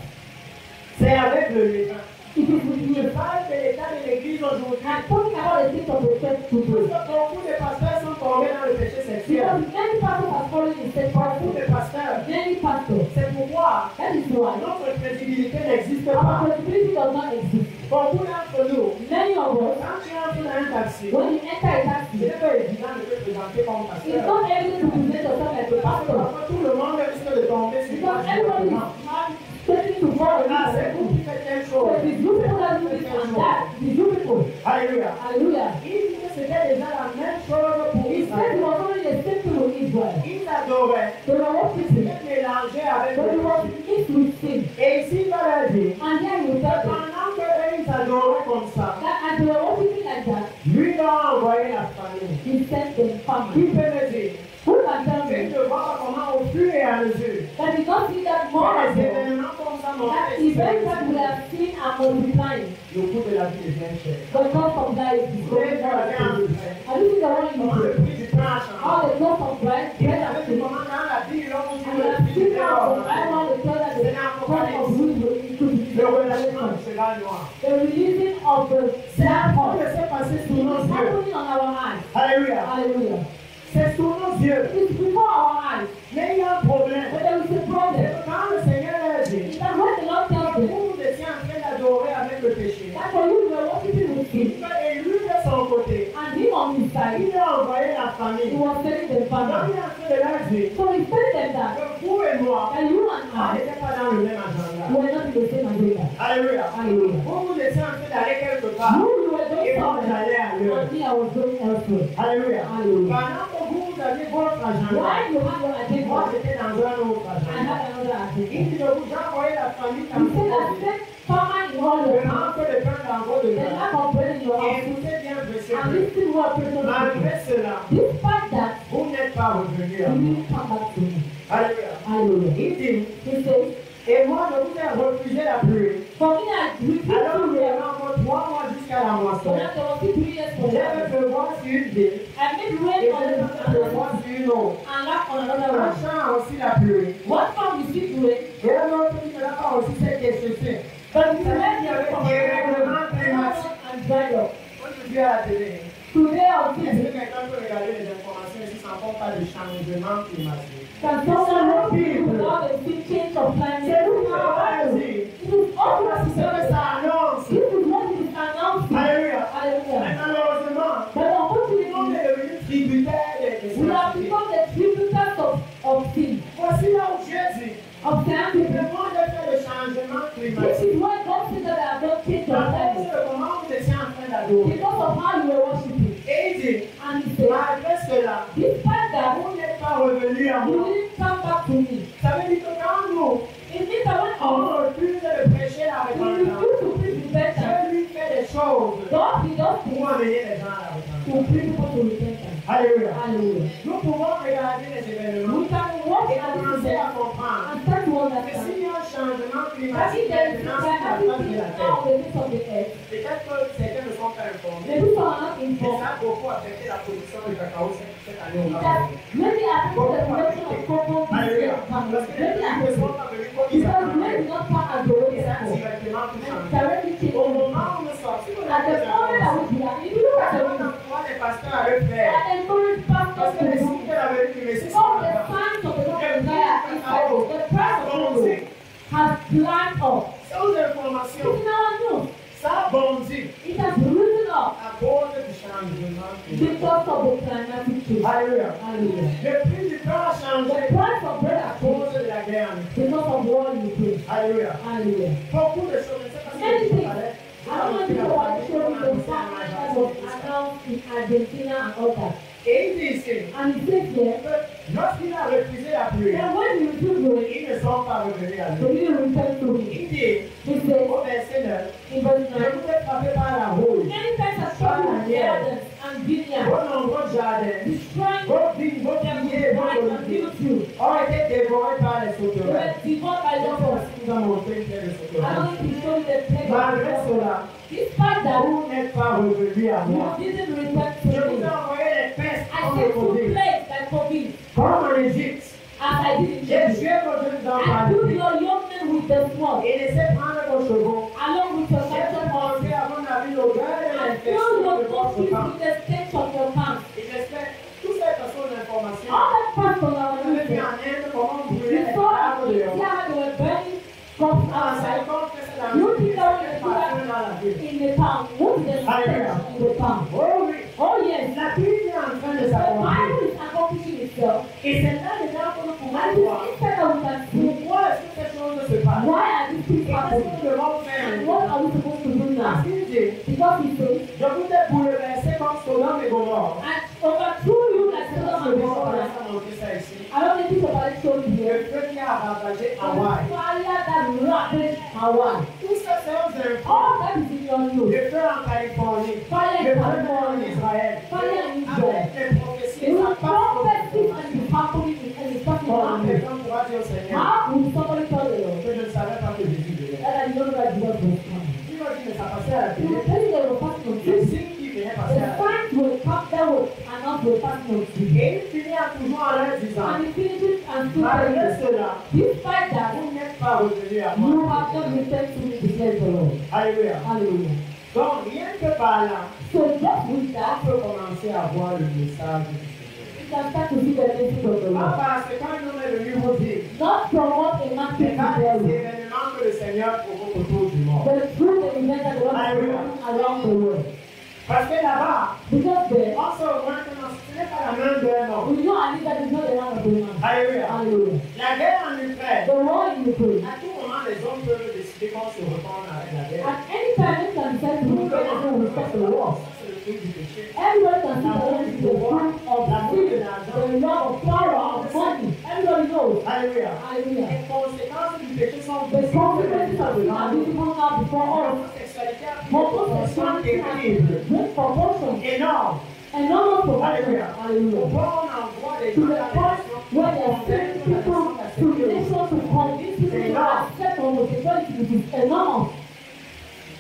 c'est avec le levain. It is with Je use. parle de l'état de l'église aujourd'hui. I'm talking about the state of the church Parce today. que beaucoup de pasteurs sont tombés dans le péché Because sexuel. many pastors are falling in sexual Beaucoup sin. de pasteurs. Many pastors. C'est pourquoi That is why notre crédibilité n'existe our pas. credibility does not exist. Beaucoup d'entre nous, Many of us, quand tu entres dans un taxi, when you enter a ce taxi, n'est pas évident de te présenter comme it's pasteur. not evident to present yourself as a Parce que pastor. parfois tout le monde risque de tomber sur toi Because everybody directement. is taking to follow Ah, c'est you. vous qui faites telle So chose. it is you people that do this and that. It is you people. Alléluia. Hallelujah. Il dit que c'était déjà la même chose pour He said it Israël. was only the same thing with Israel. Ils adoraient, They were worshiping, ils mélangeaient avec but it le was péché. mixed with sin. Et ici, il va leur dire, And here you tell them pendant qu'ils adoraient comme ça, that as they were worshiping like that, lui va envoyer la famille. he sent them Qui family. peut me dire, Who can tell je me ne vois comment au fur et à mesure, that did not see that more quand and les more, événements comme ça m'ont that fait events that we have seen are multiplying. le coût de la vie devient cher. The cost of life is Vous voyez, going vous regardez en up. Israël, Have you seen the one in comment le Israel? prix du pain a changé. How the cost of bread, Il bread avait has vu changed. comment dans la Bible, on dit And le we have prix du seen pain now a the Bible augmenté. declare that the cost of wheat will increase. Le relâchement du cheval noir. The releasing of the black On horse le sait passer sous is nos yeux. happening on our eyes. Alléluia. Hallelujah. C'est sous nos yeux. It's before our eyes. Mais il y a un problème. But there is a problem. Quand le Seigneur leur dit, It's that when the Lord tells them vous étiez en train d'adorer avec le péché. that for you were worshiping with sin, Et lui de son côté, and him on his side, il a envoyé la he famille. was telling them, Donc Father. il est en train de leur dire So he told them that, que vous et moi, and you and on I n'était pas dans le même agenda. were not in the same agenda. Alléluia. Hallelujah. Vous étiez en train d'aller quelque part. You were doing Et moi, something, j'allais ailleurs. and me, I was going elsewhere. Alléluia. Hallelujah. Pendant que vous aviez votre agenda, Why you have your agenda? moi j'étais dans un autre I agenda. have another agenda. Il dit de vous envoyer la famille He dans said, I votre sent farmer in all le your house, manque de pain dans votre the main. lack of bread in your Et house, écoutez bien, monsieur. and listen what person Malgré cela, despite that, vous n'êtes pas revenu you à moi. didn't come back to me. Alléluia. Hallelujah. Il dit, He says, et moi je vous ai refusé la pluie. for me, I refuse Alors to nous wear. avons encore 3 mois jusqu'à la So moisson. now there was 3 years for J'ai that. fait pleuvoir sur une ville. I made Et rain j'ai on fait pleuvoir the sur une autre. and lack on another Un one. champ a aussi la pluie. One farm received rain, Et un autre qui ne l'a pas aussi, c'est que but Vous the savez, rain il y avait from des règlements climatiques. and dried up. Aujourd'hui à la télé. Today on Est-ce TV, que quelqu'un peut regarder les informations ici sans qu'on parle de changement climatique? can someone help me without a big change of climate? C'est nous qui avons dit. It is obvious C'est que ça annonce. this is what it is announcing. Alléluia. Mais Hallelujah. malheureusement, But tout le unfortunately, monde est devenu tributaire des we have scientifiques. become the tributaries of sin, Voici là où Dieu dit. of Le scientific. monde a fait le changement This climatique. is why God said that I have not changed your À cause climate. de comment vous étiez en train d'adorer. Because of how you were worshiping. Et il dit, And he said, malgré cela, despite that, vous n'êtes pas revenu à you moi. didn't come back to me. Ça veut dire que quand nous, It means that when on refuse de prêcher la we repentance, refuse to preach repentance, Dieu lui fait des choses God he does pour things amener les gens à la repentance. to bring people to repentance. Alléluia. Hallelujah. Nous pouvons regarder les événements We can walk et at this commencer à event comprendre and start to que understand s'il y a un changement that climatique if there is maintenant sur la face climatic de la change terre, now on the face of the earth, peut-être que certains ne sont pas informés, maybe some are not mais informed. ça a beaucoup affecté la production de cacao cette année au That Cameroun. maybe affect the production of cocoa this year Alléluia. in Cameroon. Parce que les Maybe gens ne affect sont it. pas venus comme ils Because attendaient. rain did not come as the way Et ça a before. directement tout changé. Directly Au changed. moment où nous sortis, on a At the des moment at which we are, if you look at the Comment window, l'emploi des pasteurs avait fait? I encourage Parce pastors que to les do signes de la vérité, les signes all sont the là. signs of the Lord Messiah is like the price of gold has climbed up. Ces informations, It's in our news. ça a bondi It has risen up à cause du changement climatique. because of the climatic change. Alléluia. Hallelujah. Le prix du pain a The changé price of bread à has cause changed de la guerre. because of war Alléluia. Hallelujah. Beaucoup de choses, c'est parce Many que things. I don't know if you are showing the fact that was announced in Argentina and all that. Et il dit ici, And it says here, lorsqu'il a refusé la prière, that when you refuse to it, ils ne sont pas revenus à they lui. didn't return to him. Il dit, He says, au verset 9, in verse je 9, vous ai frappé par la rouge, many times have troubled with gardens and vineyards, vos nombreux jardins, destroying vos vignes, vos piliers, vos vines and oliviers milk fruit. ont été dévorés par les They sauterelles. were devoured by Je ne sais pas locusts. si vous avez montré une telle I sauterelle. don't think he showed the plague Malgré of cela, despite that, vous n'êtes pas revenus à moi. you didn't return Je to vous ai me. envoyé les pestes I comme sent le two Covid, plagues like COVID, comme en Égypte. as I did in J'ai Egypt. tué vos jeunes enfants I à put l'épée your young men with the sword, et laissé prendre vos chevaux. along with your J'ai captured montré horses, à mon avis l'odeur de and l'infection fill your de votre countries camp. with the stench of your camp. Et j'espère toutes ces personnes d'information. All that part from our Vous avez vu nation. en Inde comment on You brûlait les saw arbres in dehors. India how they were burning crops Ah, ça outside. compte que c'est la You musique think qui that fait we do partout dans la that ville. in the town? What is the stench in the town? Oh oui. Oh yes, La Bible est en train de the s'accomplir. Bible is accomplishing itself. Et c'est là dedans que nous pouvons And it's voir inside that we can see pourquoi est-ce que ces choses se passent. why are these things Et qu'est-ce happening? que nous devons faire. And what are we supposed to do Parce now? qu'il dit, Because he says, je vous ai bouleversé comme Sodome et Gomorrhe. and overthrew you like Sodom and Gomorrah. Ça montrer ça ici. I don't think it's about it shown Le here. feu qui a ravagé The Hawaï. fire that ravaged Hawaii. Tout ça, c'est un info. All that is in your news. Le feu en Californie. Fire Le in feu en California. Israël. Fire in Israel. Avec les prophéties, It ça was passe. prophecy and it's happening and it's talking Bon, about it. quelqu'un pourra dire au Seigneur How would somebody tell the Lord que je ne savais pas que Jésus venait. that I don't know that Jesus was coming? Il m'a dit, mais ça passait à la He télé. will tell you that we're passing on Le TV. signe qui venait The passer à la télé. signs will come that will announce we're passing on TV. Et il finit en toujours en leur disant, And he finishes and still malgré telling you, cela, despite that, vous n'êtes pas revenu à you moi. have not returned to me, declares the Lord. Alléluia. Hallelujah. Donc, rien que par là, So just with on that, peut commencer à voir le message du Seigneur. you can start to see the message of the Pas Lord. parce que quand un homme est venu vous dire, Not from what a man c'est can pas tell des you, événements que le Seigneur provoque autour du monde. but through the events that the Lord is doing around the world. Parce que là-bas, Because there, on se remarque que ce n'est pas la main d'un homme. we know at least that is not the hand of a man. Alléluia. Hallelujah. La guerre en Ukraine, The war in Ukraine. à tout moment, les hommes peuvent décider qu'on se retourne avec la guerre. At any time, you can decide to move and go with the war. Ça, c'est le truc du péché. Everybody can see that this is the fruit of sin, the love of power, of money. Everybody knows. Alléluia. Hallelujah. Les conséquences du péché sont The consequences of sin are visible now before us. L'homosexualité a pris But une proportion homosexuality terrible, has great proportion, énorme. enormous proportion. Alléluia. Au Hallelujah. point où on envoie des To gens the dans les point nations where they are sending people to the nation to convince people to accept homosexuality, which is enormous.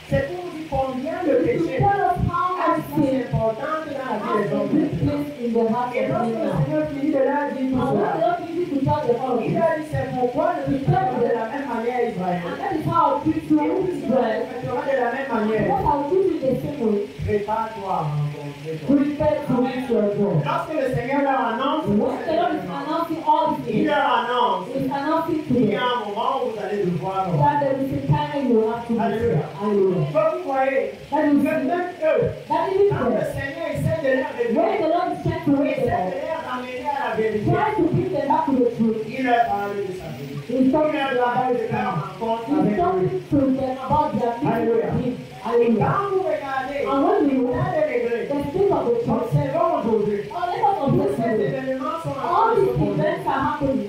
C'est pour dire combien le To péché tell us how a much une place sin importante dans la vie has des a hommes. great place in the heart Et of lorsque men le now. Seigneur finit de leur dire And tout what cela, the Lord uses to tell the all of il you. a dit c'est pourquoi ne faites pas de la même manière Israël. And that is how I treat you Et in vous Israel. faites de la même And manière. what I will treat you the same way. Prépare-toi à rencontrer ton. Prepare to meet your God. Lorsque le Seigneur leur annonce, When the Lord is announcing all these il things, leur annonce, He's announcing to il y you a un moment où vous allez devoir. that there is a time you will have to Alléluia. Hallelujah. Donc vous voyez, That is que même eux, that is quand le it. Seigneur essaie de leur When révéler, the Lord is trying to wake essaie them de up, leur ramener à la vérité, try to bring them back to the truth. il leur parle de sa vérité. He's Il talking leur about parle de his leur son. rencontre He's avec lui. talking to them about their meeting Hallelujah. with him. Et Hallelujah. quand vous regardez, And when we dans look les regrets, the state of the church, observons aujourd'hui, oh, let us tous observe ces this. événements sont en All train de se these produire. events are happening,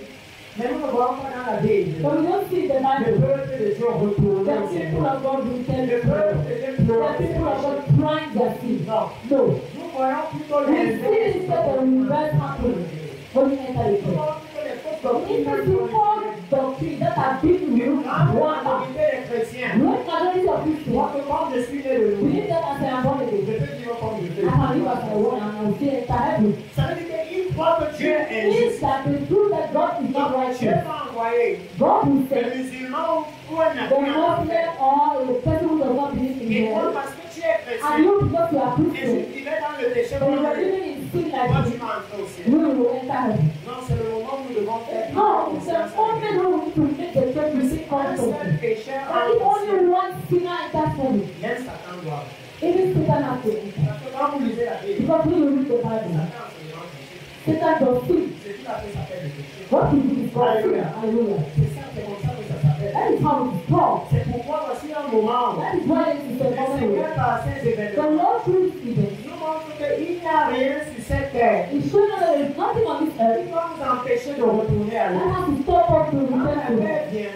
Mais nous ne voyons pas dans la Bible. but we don't see the Le Bible. peuple de Dieu retourne The au people Seigneur. of God will tell Le you. peuple de Dieu The pleure. people of God crying their sin. Non. No. Nous voyons plutôt We les see instead the reverse happening when we enter the Nous church. voyons plutôt les fausses So doctrines if qui you sont fall doctrine that have been removed, Grande one majorité des chrétiens, great majority of Christians moi que quand je suis né de nouveau, believe that as I am born je again, peux dire comme je I can live as I peux. want and I will still enter heaven. Ça veut dire qu'il croit que Dieu est It means juste. that the truth that God is not Donc Dieu righteous. m'a envoyé God will le say, musulman ou un the ami en Muslim fait. or a person who does not believe in Et toi, God, parce que tu es and chrétien, you because you are et Christian, tu vivais dans le péché, and you are moi living in sin like tu this, m'as entré au ciel. we will enter heaven. Non, c'est le moment où nous devons faire No, it's the only way we need to make the church receive un comfort. seul pécheur That if only one sinner enters heaven, même Satan doit. even Satan has to enter. Parce que quand vous lisez la Bible, Because when you read the Bible, Satan c'est le grand péché. Satan does sin. C'est tout à fait ça fait le péché. What he did is God sin. Hallelujah. Hallelujah. C'est ça, c'est comme ça que ça s'appelle. That That is how it is taught. C'est pourquoi voici un moment. That is why it is Le the moment. Seigneur par ces The événements Lord through this event nous montre qu'il n'y a rien sur cette terre is showing us that there is nothing on this qui earth va nous empêcher de retourner à that lui. has to stop us to Quand return la to paix Him. vient,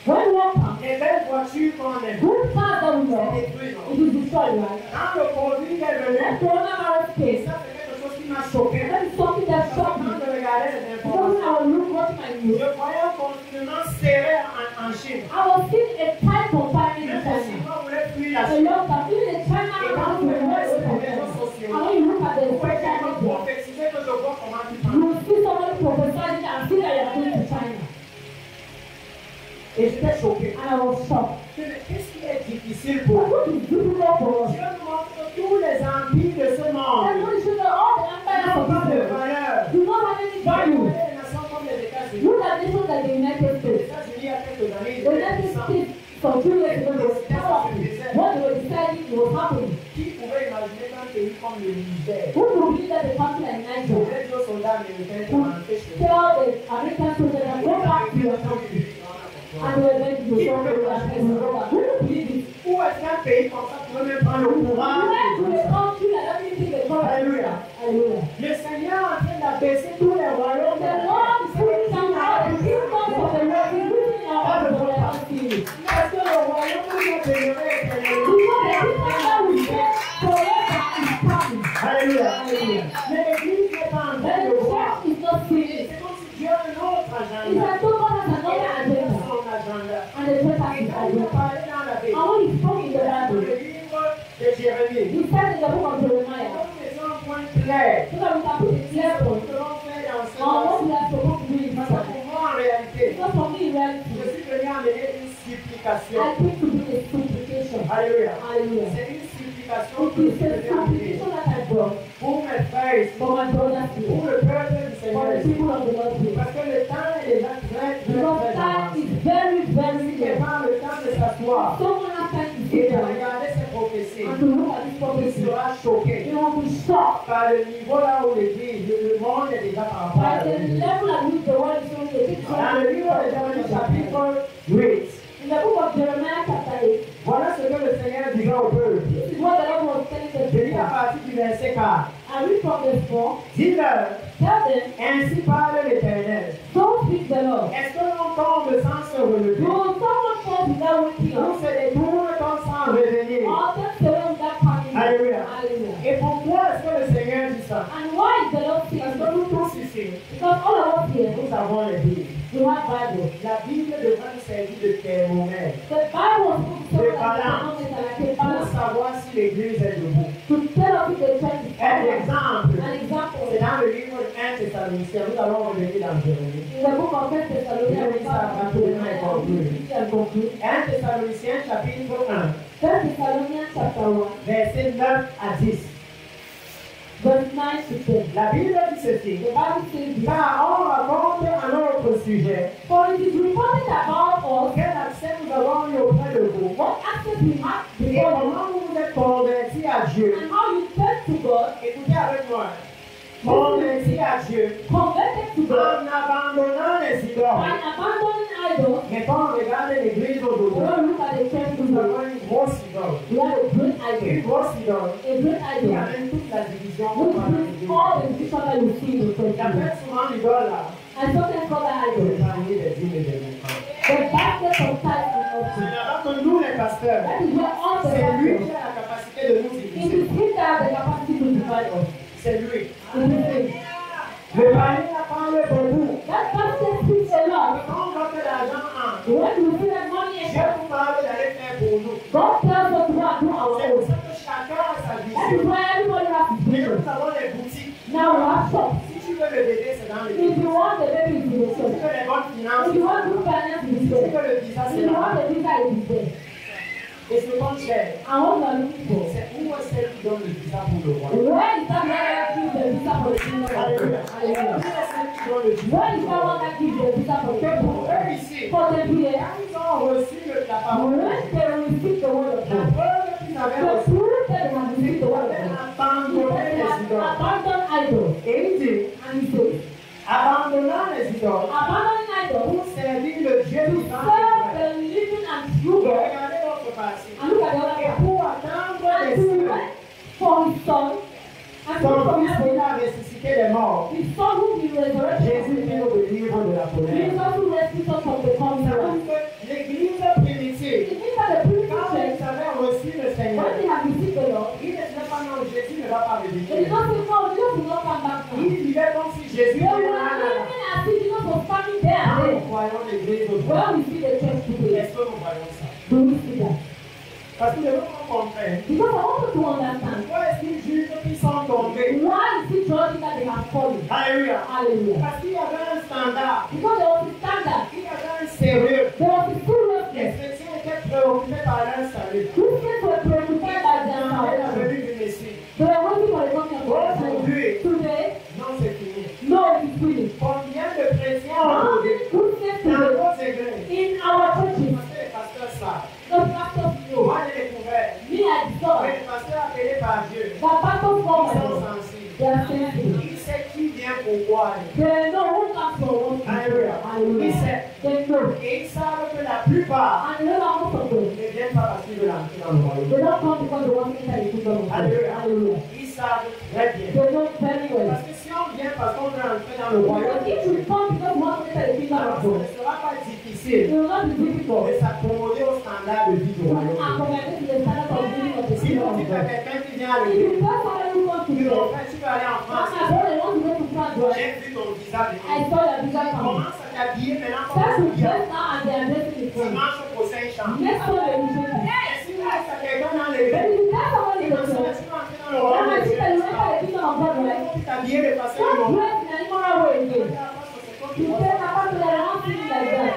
When war comes, les belles voitures qu'on aime, good cars that we c'est know, détruit, non? it is destroyed, right? Quand le Covid est When venu, coronavirus et came, ça c'est quelque chose qui m'a choqué. that is something that Parce que shocked quand me. je regardais les Because when informations, I was watching my news, je voyais un confinement serré en Chine. I was seeing a tight confinement in Même les China. Chinois voulaient fuir la A Chine. lot of even the China Et quand country vous were regardez sur away from les réseaux China. sociaux, And when you look at the vous pouvez social carrément media, prophétiser que je vois comment tu you parles. will see somebody prophesying and see that you are going to China. Et j'étais choqué. And I was shocked. Mais qu'est-ce qui est difficile pour But what is difficult for us? Dieu nous montre que tous les empires de ce And monde what is all the empires n'ont of pas this de world valeur. do not have any Regardez value. les nations comme les États-Unis. Look at nations like the United Les States. États-Unis, il y a quelques années, ils The étaient United puissants. States some 2 years ago they were powerful. What they were deciding was happening. Qui pouvait imaginer qu'un pays comme le Niger Who would believe that a country like Niger pouvait dire aux soldats américains de rentrer chez eux? tell the American soldiers that go back to your country and they were going to go somewhere and go back? Who would believe it? Où est-ce qu'un pays comme ça pouvait même prendre le courage Where de to faire a ça? country that doesn't think the God Alléluia. Hallelujah. Le Seigneur est en train d'abaisser tous les royaumes de The la Lord is terre. putting down all the kingdoms of the world, including our own royal spirit. Parce que le royaume va demeurer éternellement. Because the kingdom that we get forever is coming. Alléluia. Hallelujah. Mais l'Église n'est pas en And train the de voir. church is not finished. C'est comme si Dieu a un autre It's agenda. like God has another agenda. Son agenda. And the church has Et his quand il a agenda. parlé dans la Bible, And when he spoke in the dans le Bible, livre de Jérémie, he said in the book of Jeremiah, nous faisons un point clair. so that we can put a clear Nous point devons faire dans ce on what temps. we are supposed to do in Parce this que pour moi, en réalité, Because for me, in je reality, suis venu amener une supplication. I think to be a supplication. Alléluia. Hallelujah. C'est une supplication It que je is suis a venu amener supplication that I brought pour mes frères ici, for my brothers pour here, le peuple du for Seigneur the ici. people of the Lord here. Parce que le temps est déjà très Because time avancé. is very, very Si quelqu'un scarce. a le temps de s'asseoir Someone has time to et sit de down regarder ces prophéties, and to look at this il prophecy. sera choqué You will be shocked par le niveau là où l'Église, le monde est déjà par rapport by à the l'Église. level at which the world is showing the picture. Dans le livre de Jérémie chapitre 8, In the book of Jeremiah chapter 8, voilà ce que le Seigneur dira au peuple. this is what the Lord was telling the Je lis à people. partir du verset 4. I read from verse 4. Dis-leur, Tell them, ainsi parle l'Éternel. so speaks the Lord. Est-ce que l'on tombe sans se relever? Will someone fall without waking Ou up? se détourne comme sans revenir? Or turn away without coming back? Alléluia. Hallelujah. Et pourquoi est-ce que le Seigneur dit ça? And why is the Lord speaking? Parce que nous tous ici, Because all of us here, nous avons les Bibles. we have Bible. La Bible devrait nous servir de thermomètre The Bible was put so that the like a pour balance savoir si l'Église est debout. to tell us if the church is Un powerful. exemple, An example. c'est dans le livre de 1 Thessaloniciens. Nous allons revenir dans Jérémie. In the book of 1 Thessalonians, we have and conclude. 1 Thessaloniciens chapitre 1, 1 Thessalonians chapter 1, versets 9 à 10. verse 9 to 10. La Bible dit ceci. The Bible says this. Car on raconte un autre sujet. For it is reported about us Quel accès nous avons eu auprès de vous? what access we have Et before you comment vous vous êtes convertis à Dieu? and how you turn to God, Écoutez avec moi. Convertis à Dieu converted to God, en abandonnant les and idoles. abandoning idols. Mais quand on regarde l'église We aujourd'hui, don't look at the church nous today. avons une grosse idole. We have a great Une idol. grosse idole A great qui idol. amène toute la division Which dans brings l'église. all the division that you see in the church. J'appelle souvent l'idole là And sometimes call that le idol. panier des dîmes et des offrandes. The basket of tithes and Ce offerings. n'est pas que nous les pasteurs, That is where all the c'est lui pastors. qui a la capacité de nous It diviser. is him that has the capacity to divide us. C'est lui. It is him. Le panier n'a parlé beaucoup. That basket speaks a lot. Quand on voit que l'argent entre, When you see that money is Dieu nous parle d'aller faire pour nous. God tells us to go and do our C'est pour own. ça que chacun a sa That is vision. why everybody has his Mais vision. nous avons les boutiques. Now we have shops. Si tu veux le bébé, c'est dans les If boutiques. you want the baby, it is in the Si tu church. veux les bonnes finances, If you want good finance, it is si tu there. veux le visa, If c'est you là. want the visa, it is there. Et ce qu'on cherche, And what you are looking for? c'est où est-ce qu'elle qui donne le visa pour le roi. Where is that one that gives the visa for the kingdom of God? Alléluia. Où Hallelujah. est-ce qu'elle qui donne le visa Where pour is le that roi. one that gives the visa for the Que kingdom pour of eux God? ici, For the here, quand ils ont reçu la parole, when they receive the word of la God, preuve qu'ils avaient the reçue, proof that they have received the word of ils God, abandonné they les have idoles. abandoned idols. Et il dit, And he says, abandonnant les idoles abandoning idols pour servir le Dieu to vivant et serve vrai. the son. Son fils qui a ressuscité les morts. His son who he resurrected. Jésus vient nous délivre de la colère. Jesus who rescued us from the conqueror. L'église primitive, It means that the primitive quand church, ils avaient reçu le Seigneur, when they have received the Lord, ils ne disaient pas non, Jésus ne va pas they did revenir. not say, no, Jesus will not come back now. Ils vivaient comme si Jésus They était were là. living as if Jesus was standing there and Quand there. nous voyons l'église When aujourd'hui, we see the church today, est-ce que nous voyons ça? do we see that? Parce que les gens comprennent. Because I want you to understand. Pourquoi est-ce qu'ils jugent qu'ils sont tombés? Why is it judging that they have fallen? Alléluia. Hallelujah. Parce qu'il y avait un standard, Because there was a standard. il y avait un sérieux. There was a Les seriousness. chrétiens étaient préoccupés par leur salut. Christians were preoccupied by their La salvation. venue du Messie. They were waiting for the coming of God. Today, Non, c'est fini. no, it is finished. Combien de chrétiens How aujourd'hui many Christians dans today nos églises? in our churches? Parce que les pasteurs savent. The pastors know. Moi, j'ai découvert. Me, I discovered Les pasteurs appelés par Dieu, that pastors ils come sont and sensibles. they are sensitive. Ils savent qui vient pourquoi. They know who comes for what. Alléluia. Ils Hallelujah. savent. They know. Et ils savent que la plupart And they know most of them. ne viennent pas parce qu'ils veulent entrer dans le royaume. They don't come because they want to enter the kingdom of God. Alléluia. Hallelujah. Ils savent très bien. They know very well. Parce que si on vient parce qu'on veut entrer dans le Because royaume, if you come because you want to enter the kingdom alors of ce God, ne sera pas difficile it will not be difficult de s'accommoder au standard de vie du to royaume. accommodate to the standard of living of the Si kingdom vous of dites à God. quelqu'un qui vient à If l'église, you tell somebody who wants to tu go, tu veux aller en France, my brother wants to go to France, right? j'ai vu ton visage. I saw your visa coming. Commence à t'habiller maintenant Start comme to tu viens. dress now and they are dressing in Tu France. marches au prochain champ. Next time they will show you. Et si tu laisses à quelqu'un dans But l'église, if you tell somebody il to va go, se laisser entrer dans le then royaume I de see that you Dieu. enter the kingdom of God, right? Tu t'habiller de façon Don't normale. dress in an immoral way again. You tell my pastor that I don't see you like that.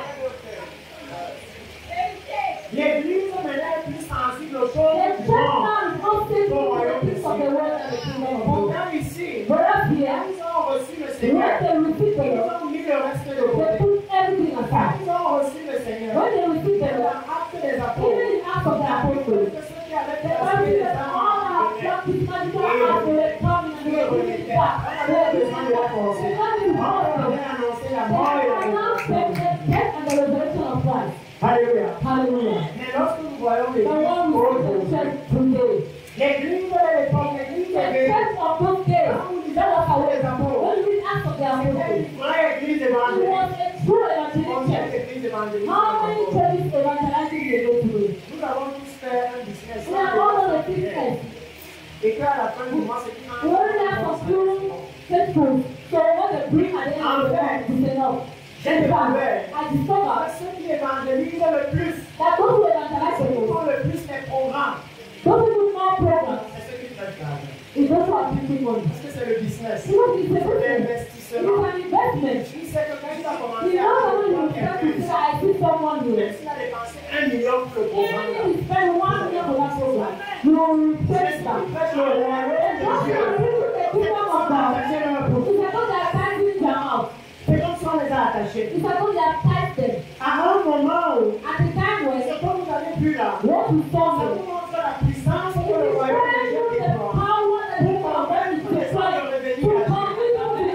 L'église maintenant est plus sensible aux The choses church du monde. now is not sensitive to the things of the world and the kingdom of God. Pourtant ici, But up here, ils ont reçu le when Seigneur. they receive the Ils Lord, ont mis le reste de they côté. put everything aside. Ils ont reçu le Seigneur. When they receive the Dans Lord, l'acte des even apôtres, in Acts of the Apostles, que ceux qui avaient the placé Bible les says âmes all en our practice magical acts they were coming and they were giving it back. They were giving it back. They not in On hope. avait annoncé la They mort et la announced résurrection. the death and the resurrection of Christ. Alléluia. Hallelujah. Mais lorsque nous voyons The l'église one who is the aujourd'hui, church today. l'église de l'époque, l'église The de church of those days, that was how it was. When we read Acts of the c'était Apostles, une vraie église it was évangélique. a true evangelic Combien church. d'églises évangéliques How many nous avons? churches evangelizing they go through? Nous avons tous fait un business. We are all on the business. Et qu'à la fin du mois, c'est qui We only have a few faithful. So what they bring at the end of the month is enough. J'ai In fact, découvert I discovered ceux qui évangélisent le plus, that those who evangelize ceux the qui most, font le plus les programmes, those who do more programs, c'est ceux qui prennent l'argent. is those who are giving money. Parce que c'est le business. Because it's a C'est business. l'investissement. It's an investment. Il sait que quand il a You commencé know à when you start to say, I see someone même here. s'il a dépensé 1 million pour le Even programme, if you spend 1 million for that program, you will replace that. prêche le royaume de That's Dieu. why people say kingdom of God. It's because they are tithing their mouth. C'est comme si on les a attachés. It's because they have tithed them. À un moment où, At the time when c'est comme vous avez vu là, what you ça saw vous montre la puissance it que le is royaume de showing Dieu you the déploie. power that the kingdom of God is deploying to convince you to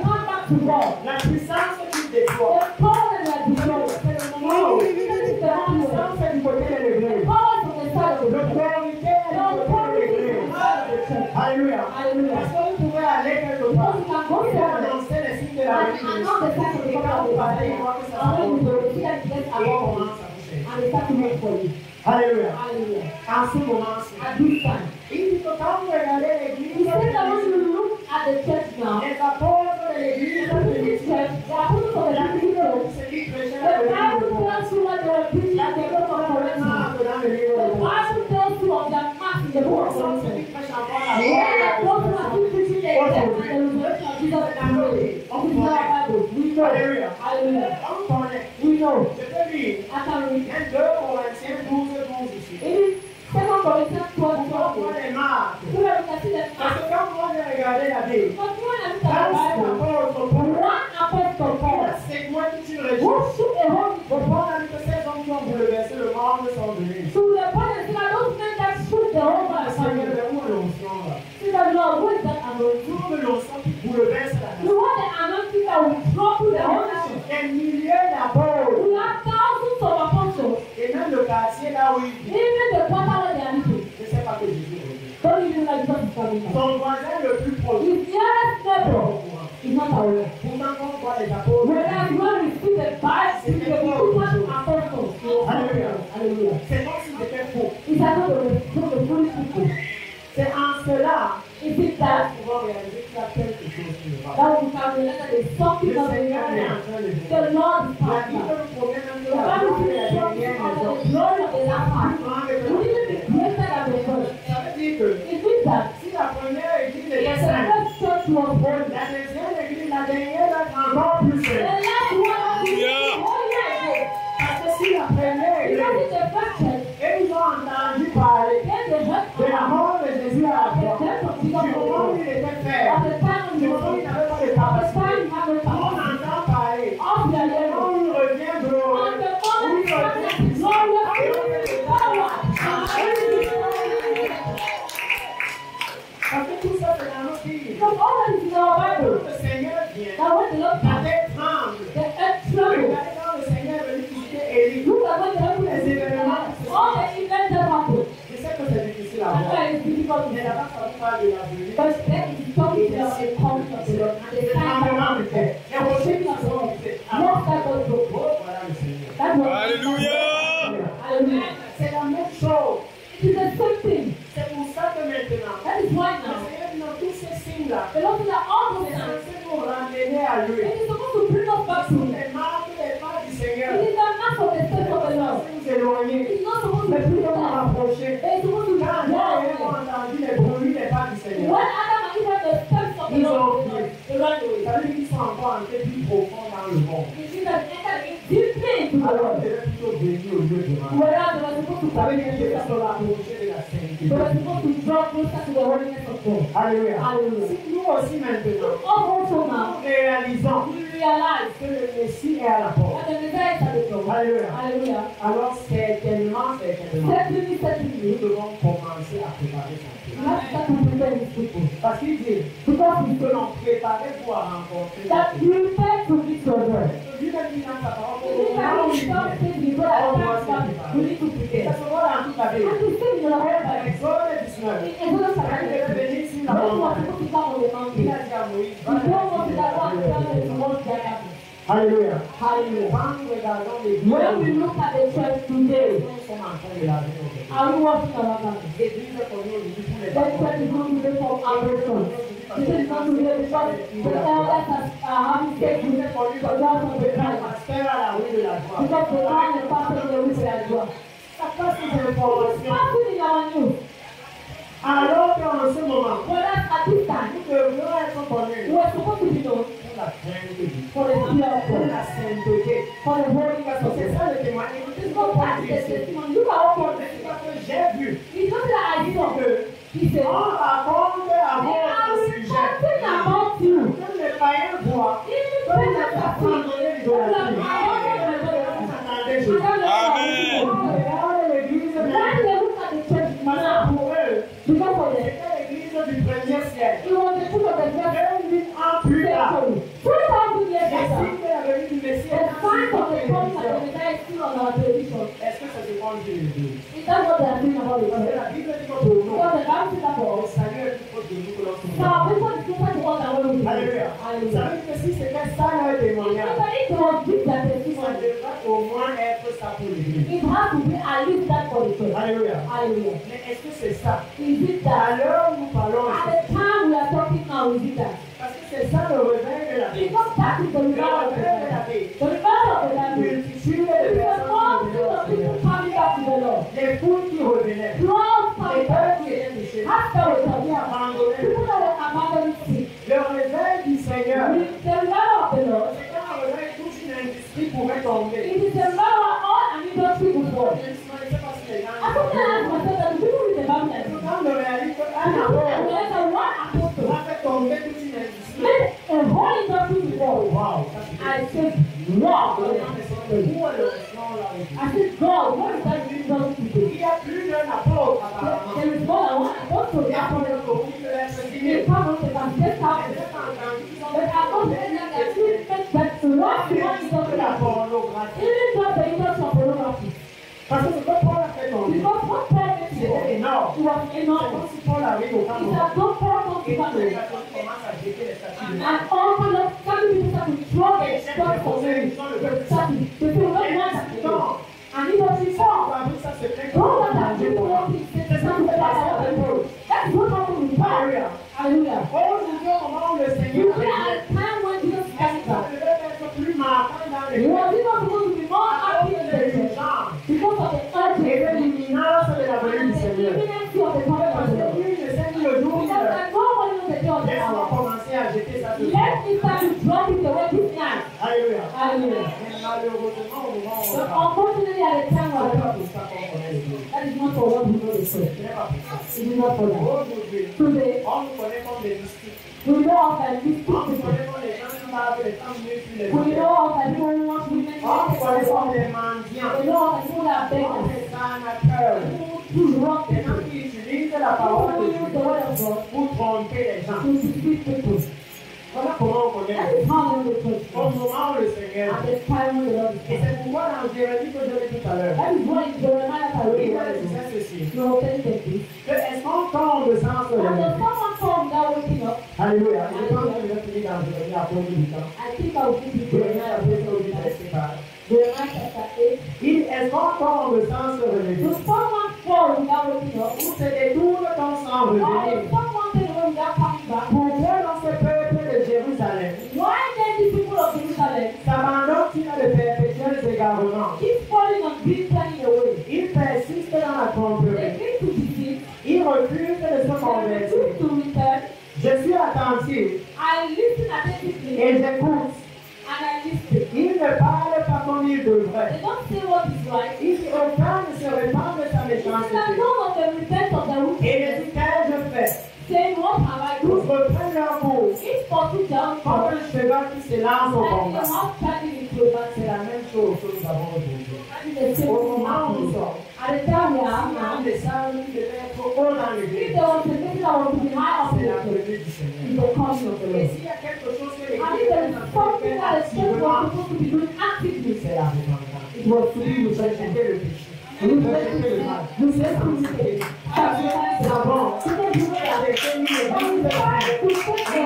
come back to God. La puissance qu'il déploie. The power that they are deploying. C'est le moment où This is the la only way. puissance est du côté de l'église. Power from the side of the Lord. L'autorité est du côté de l'église. Alléluia. Hallelujah. Parce que vous pouvez aller quelque part Because you can go et there annoncer les signes de la and vie. not the side of the Et quand God. vous parlez, il voit que ça And when you va. go, you see that it gets Et il above you. commence à bouger. And they start to work for you. Alléluia. Hallelujah. En ce moment-ci. At this time. Il dit que quand vous regardez He l'église, said that when you look at the church now, les apôtres de l'église, the British church, the apostles of the la British Bible church, se dit chrétien the de Bible tells you what they were preaching and they were correcting. dans le livre The de Bible tells you of their marks in the book of Personne Romans. se dit prêche encore la Yeah, loi. those who are still preaching the death and the resurrection of Jesus and glory. This is our Bible. We know. Alléluia. Hallelujah. On connaît. We know. Je peux lire. I can read. Il y a 2 Corinthiens 12 ici. It is 2 Corinthians 12, Pourquoi on 12. les marque? So that we can see the Parce marks. que quand moi j'ai regardé la Bible, But when I look at un the Bible, apôtre Paul, one apostle Paul, c'est moi qui tu le who shook a holy Pour Paul a dit que ces hommes qui ont bouleversé le monde sont venus. to the point that those men that shook the whole world. Seigneur, de où l'onction là? See the Lord, who is that anointing? Où l'onction qui bouleverse la You nation? want the anointing that will trouble the whole nation. Des milliers d'apôtres. We have thousands of apostles, Et même le quartier là où il vit. even the quarter where they are living. Je ne sais pas que Jésus revient. Don't you anything like Jesus is coming back. Son voisin le plus proche. His nearest neighbor is not aware. Pourtant, quand on voit les apôtres, Whereas when we see the Bible, the different apostles. Alléluia. Hallelujah. C'est comme s'ils étaient faux. It's like the foolish people. C'est en cela Is it that qu'on va réaliser qu'il y a quelque chose qui ne va pas. that we can realize that there's something Le of the Seigneur est en Lord? train de The faire. Lord is La passing. Bible nous promet même que The la Bible gloire de la says dernière that maison the glory of the last part will even be greater than the first. Ça veut dire que It means that si la première église if était the sainte, first church was holy, la deuxième église, la dernière va être encore plus the sainte. last one will be holy again. Parce que si la première Because église, in the first church, et ils ont entendu parler then they heard de la mort de Jésus à la the croix, death of du Jesus on the moment où cross. il était fait, At the time of du the moment où il Lord, n'avait pas de at the capacité, time you have no on power. entend parler. Of the Et devil. quand il revient On glorieux, the où moment il you have revient that glorious power. parce que tout ça c'est dans notre Bible. Because all that is in our Bible. Le Seigneur vient, Now when the Lord la comes, terre tremble. the earth trembles. Regardez quand le Seigneur est venu visiter Élie. Look at what the Bible is saying. All the events that happen. Je sais que c'est difficile à And voir. why it's difficult to Mais know. là-bas, ça vous parle de la venue. But then it's talking about the coming of the Lord. And the Le time tremblement de that terre. happens. Les rochers qui sont montés. What type of book? Oh, voilà le Seigneur. That was Alléluia. Hallelujah. C'est la même chose. It is the same thing. C'est pour ça que maintenant, That is why le now. Seigneur dit dans tous ces signes-là, The Lord said that all those c'est things. censé nous ramener à lui. It is supposed to bring us back to Him. Les marques, les pas du Seigneur. It is the mark of the steps of the Lord. Nous éloigner. It is not supposed to Mais be plus like on that. rapprocher. It is supposed to be Quand like les ont that. entendu les bruits, les pas du Seigneur. When Adam and Eve heard the steps of the Lord, they ran away. Ça veut dire qu'ils sont encore entrés plus profond dans le monde. It means that they entered deeply into the Alors, Lord. ils devaient plutôt bénir au lieu de mal. Whereas they were supposed to Ça veut come dire into qu'ils the se Lord. rapprocher de la sainteté. They were supposed to draw closer to the holiness of God. Alléluia. Hallelujah. Si nous aussi maintenant, Also now, nous réalisons we realize que le Messie est à la porte. that the Messiah is at the door. Alléluia. Hallelujah. Alors, certainement, Certainly, nous devons commencer à préparer son we cœur. have to start to prepare His people. Parce qu'il dit Because He que said l'on préparait pour rencontrer that son cœur. prepare to meet your word. Lui-même dit dans sa parole, It is that we stop saying the word at times that we need to ça prepare. se voit dans toute la Bible. And we say in the whole Bible, Exode 19. in Exodus Quand chapter il devait 19, venir sur la when he was montagne, supposed to come on the il mountain, a dit à Moïse, he told Moses that one tell him what that happened. Alléluia. Hallelujah. Quand nous regardons les When we look at the church today, nous sommes en train de la vie aujourd'hui. are we walking around that? L'église est connue aujourd'hui pour les That church is not today for our person. This is not today because the elders are having sex with the grounds of the Christ. pasteur à la rue de la joie. Because the man and pastor of the rich as well. Ça passe ces It's informations. happening in our news. Alors qu'en ce moment, Whereas at this time, nous devrions être we connus were supposed to be known pour la crainte de Dieu, for the fear of pour God, la sainteté. for the holiness Parce of que c'est God. ça le témoignage. Écoutez ce It's qu'on not that dit the ici. testimony. Look at what God C'est said. parce que j'ai vu It's not that I saw. que He said, on raconte à they are votre sujet. reporting about you. Même les païens voient Even que vous though êtes they are abandonné sick, they are l'idolâtrie. Vous attendez Jésus. Amen. Regardez l'église When même. they look at the church Parce que now, pour eux, because of the c'était l'église du premier siècle. it was the truth of the first 2000 ans plus tard, century. 2,000 years les later, signes de la venue du Messie the est signs of the coming of the télévision. Messiah is still on our television. Est-ce que ça dépend de Dieu? Is that what they are saying about the Parce que church? la Bible dit que pour nous, Because the Bible says that for le us, salut est plus proche de nous que lorsque nous salvation is closer to us than when we believe. Alléluia. Ça Hallelujah. veut dire que si c'était ça leur It means témoignage, that if it was this their ça testimony, devrait au moins être ça pour l'église. it has to be at least that for the church. Alléluia. Hallelujah. Mais est-ce que c'est ça? Is it À that? l'heure où nous parlons, At the time we are talking now, is it that? parce que c'est ça le réveil de la vie. Because that is the Le revival of the réveil de la Bible. vie. The revival of the Bible Multitude is de the personnes multitude of qui people revenaient. coming back to the Lord. Les foules qui revenaient. Crowds Les coming peurs back. qui étaient touchés. After we Qui talk, abandonnaient. people that were abandoning sin. Le réveil du Seigneur. The revival of the Lord, C'est quand le réveil touche une industrie pourrait tomber. it is the revival of all an industry would fall. Je ne sais pas si les gens. I sometimes ask myself that the people in the Bible, that Quand on réalise qu'un I apôtre realize that one apostle a fait tomber toute une industrie. made a whole industry to fall. Wow, ça c'est I said, wow. les gens sont de où est le restaurant là aujourd'hui? I said, God, what is that industry to do? Il y a plus d'un apôtre apparemment. There is more than one apostle. Il y a combien de copies de l'être They signé? come out and can get out. J'ai entendu qu'ils ont But I don't think that the treatment that one de la industry, pornographie. even though the industry of pornography, Parce que ce que Paul a fait tomber, because what Paul made c'était before, énorme. it was C'est enormous. comme si Paul avait arrive au camp. He said, don't fall off the Et tous les camel. catholiques commencent à jeter les statues de And all the family people start to throw their stuff for Mary. They feel not want to. And he was informed. All that are doing what he said, the son of God. That's what happened with Paul. Hallelujah. You see, at a time when Jesus came back, he was even supposed to be more happy than the church because of the urgency and the imminency of the coming of the Lord. Because that nobody knows the day of the hour. Let me start to drop it away this night. Hallelujah. Hallelujah. But unfortunately, at the time of the Lord, that is not for what we know the truth. It is not for that. Today, we know of that these people. We know of that people who want women to take the wrong. We know of that people that beg us. Who wrong people. Who use the word of God to deceive people. Voilà comment on connaît. That is how we know the truth. Au moment où le Seigneur. At the time when the Lord is Et c'est pourquoi dans Jérémie que je l'ai tout à l'heure. That is why in Jeremiah that I read. Il disait ceci. You will tell them this. Que est-ce qu'on tombe sans se And lever? if someone told without waking up, Alléluia. Je pense que je vais finir dans Jérémie à cause du temps. I think I will give you Jérémie Jeremiah. a besoin de laisser parler. Jeremiah chapter 8. Il est-ce qu'on tombe sans se lever? Will someone fall without waking up? Ou se détourne ton sang Or revenir? if someone take away without coming back? Pourquoi dans ce peuple de Jérusalem Why then the people of Jerusalem s'abandonnent-ils à de perpétuels égarements? keep falling on being turning away? Ils persistent dans la They tromperie. came to deceive. Ils refusent de se They convertir. refuse to return. Je suis attentif I listen attentively et j'écoute. and I listen. Ils ne parlent pas comme ils They devraient. don't say what is right. Ils aucun ne se répand de sa They méchanceté. none of them repent of their Et wickedness. les dit qu'ai-je fait? Saying, what have I Tous done? reprennent leur course. Each fortune their own Comme fault. un cheval qui se lance au And they combat. are charging into a battle. C'est la même chose que nous avons aujourd'hui. That is the same Au thing moment où nous happening. sommes, At the time we are il y a now, des salles qui devaient être haut dans if l'église. there was a thing that was to be high up in C'est la the church, venue du Seigneur. is the coming of the Et Lord. s'il y a quelque chose que And if l'église there est is en train de something faire that the church was activement, supposed to be doing actively, c'est la repentance. it was to be Vous repentant. rejetez le péché. We Vous let rejetez le mal. we let him say, Parce que nous avons arrêté mis les and we vies try to take the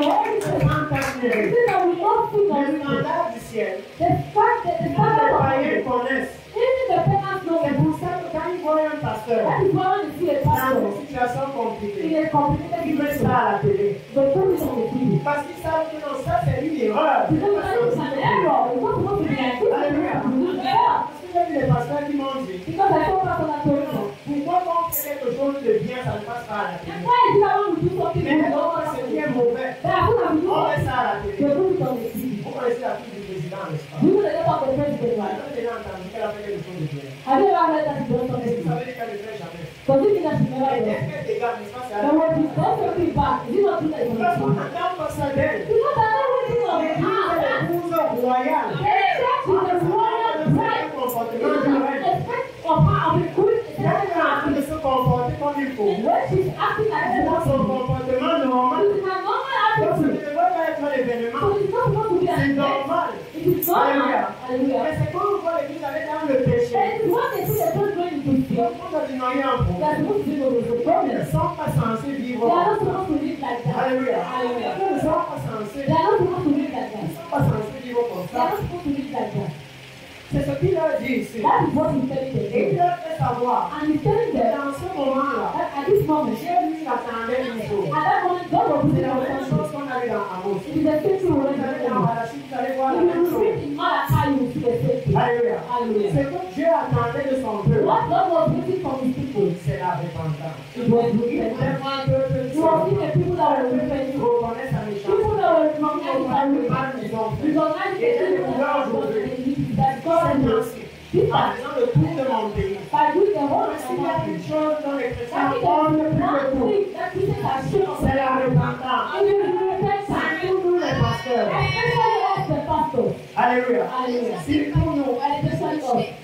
Holy Spirit. entamées. So that we don't think of Le it. mandat du ciel, The fact that the les standard of païens heaven, connaissent. even the parents know C'est it. pour ça que quand ils voient un pasteur That is why when you see a dans pastor une situation in compliquée, a complicated ils mettent situation, ça à la télé. they put it on the TV. Parce qu'ils savent que non, ça c'est une erreur. Because that is an error. It's not supposed to be like this. Alléluia. Yeah. Parce que j'ai vu des pasteurs qui m'ont dit, Because I told pastor that told me. pourquoi quand on fait quelque chose de bien, ça ne passe pas à la And télé? why is it that when we do something Mais good, quand c'est bien mauvais, then as soon as we do on met something, ça à la they télé. put it on the TV? Vous connaissez la fille du président, n'est-ce pas? You know the name of the president, Vous right? avez déjà entendu qu'elle a fait quelque chose de bien. Have you ever heard that he done Et something vous good? savez qu'elle ne le fait jamais. Does it mean that she never Et done? dès qu'elle dégage, n'est-ce pas, c'est à But la when he does something bad, is it not true that it's on Parce the qu'on TV? attend pas ça d'elle. Because I'm not waiting on L'église est the l'épouse royale. The church is the royal bride. comportement You du can règne. expect of her of a good Elle est en train de se comporter comme il faut. and when she's acting like Elle that, a son comportement normal. it is a normal Donc, ce ne attitude. devrait pas être l'événement. So it's not supposed to be C'est an event. normal. It is normal. Alléluia. Hallelujah. Mais c'est quand on voit l'église aller dans le péché. And it is when they see the church going into sin, Donc, on doit ignorer un they are peu. supposed to be with the Ils problem. ne sont pas censés They vivre. are not supposed to live like that. Alléluia. Hallelujah. Ils ne sont pas censés. They are not supposed to live like Ils ne that. sont pas censés vivre comme They are ça. not supposed to live like that. C'est ce qu'il leur dit ici. That is what he's telling Et il them. leur fait savoir. And he's telling Et them dans ce moment-là, that at this moment, Jésus attendait une chose. at that moment, God was C'est putting la on même something. chose qu'on a vu dans Amos. It is the same thing we Vous read allez in dans the Malachie, vous allez voir la If même you chose. read in Malachi, you will see the same thing. Alléluia. Hallelujah. C'est que Dieu attendait de son peuple. What God was waiting from his people, C'est la repentance. it was Il voulait repentance. voir un peuple He was seeing the people that were qui repenting, reconnaît sa méchanceté. people that were recognizing Le mal that qu'ils ont fait. recognizing the people that have done the iniquity that God C'est knows. ainsi. En faisant le tour de mon pays. By doing the whole S'il y a thing, une chose dont les chrétiens that is ont the le plus de one tout, thing that Christians are sure of. c'est la repentance. And it is repentance. Surtout nous les pasteurs. Especially us the pastors. Alléluia. Hallelujah. Surtout nous. And especially us.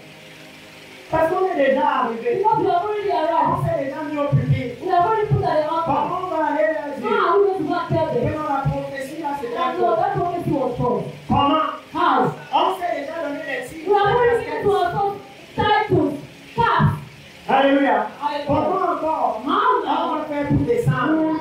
Parce qu'on est déjà arrivé. Because we have already On arrived. s'est déjà mis au public. We have already put at the altar. Comment on va aller leur dire? Now we going to go and tell Que them. dans la prophétie là, c'est And un so that prophecy was false. Comment? How? On s'est déjà donné les titres. We have already given to ourselves titles, caps. Alléluia. Hallelujah. Comment encore? How On now? va faire pour descendre. We will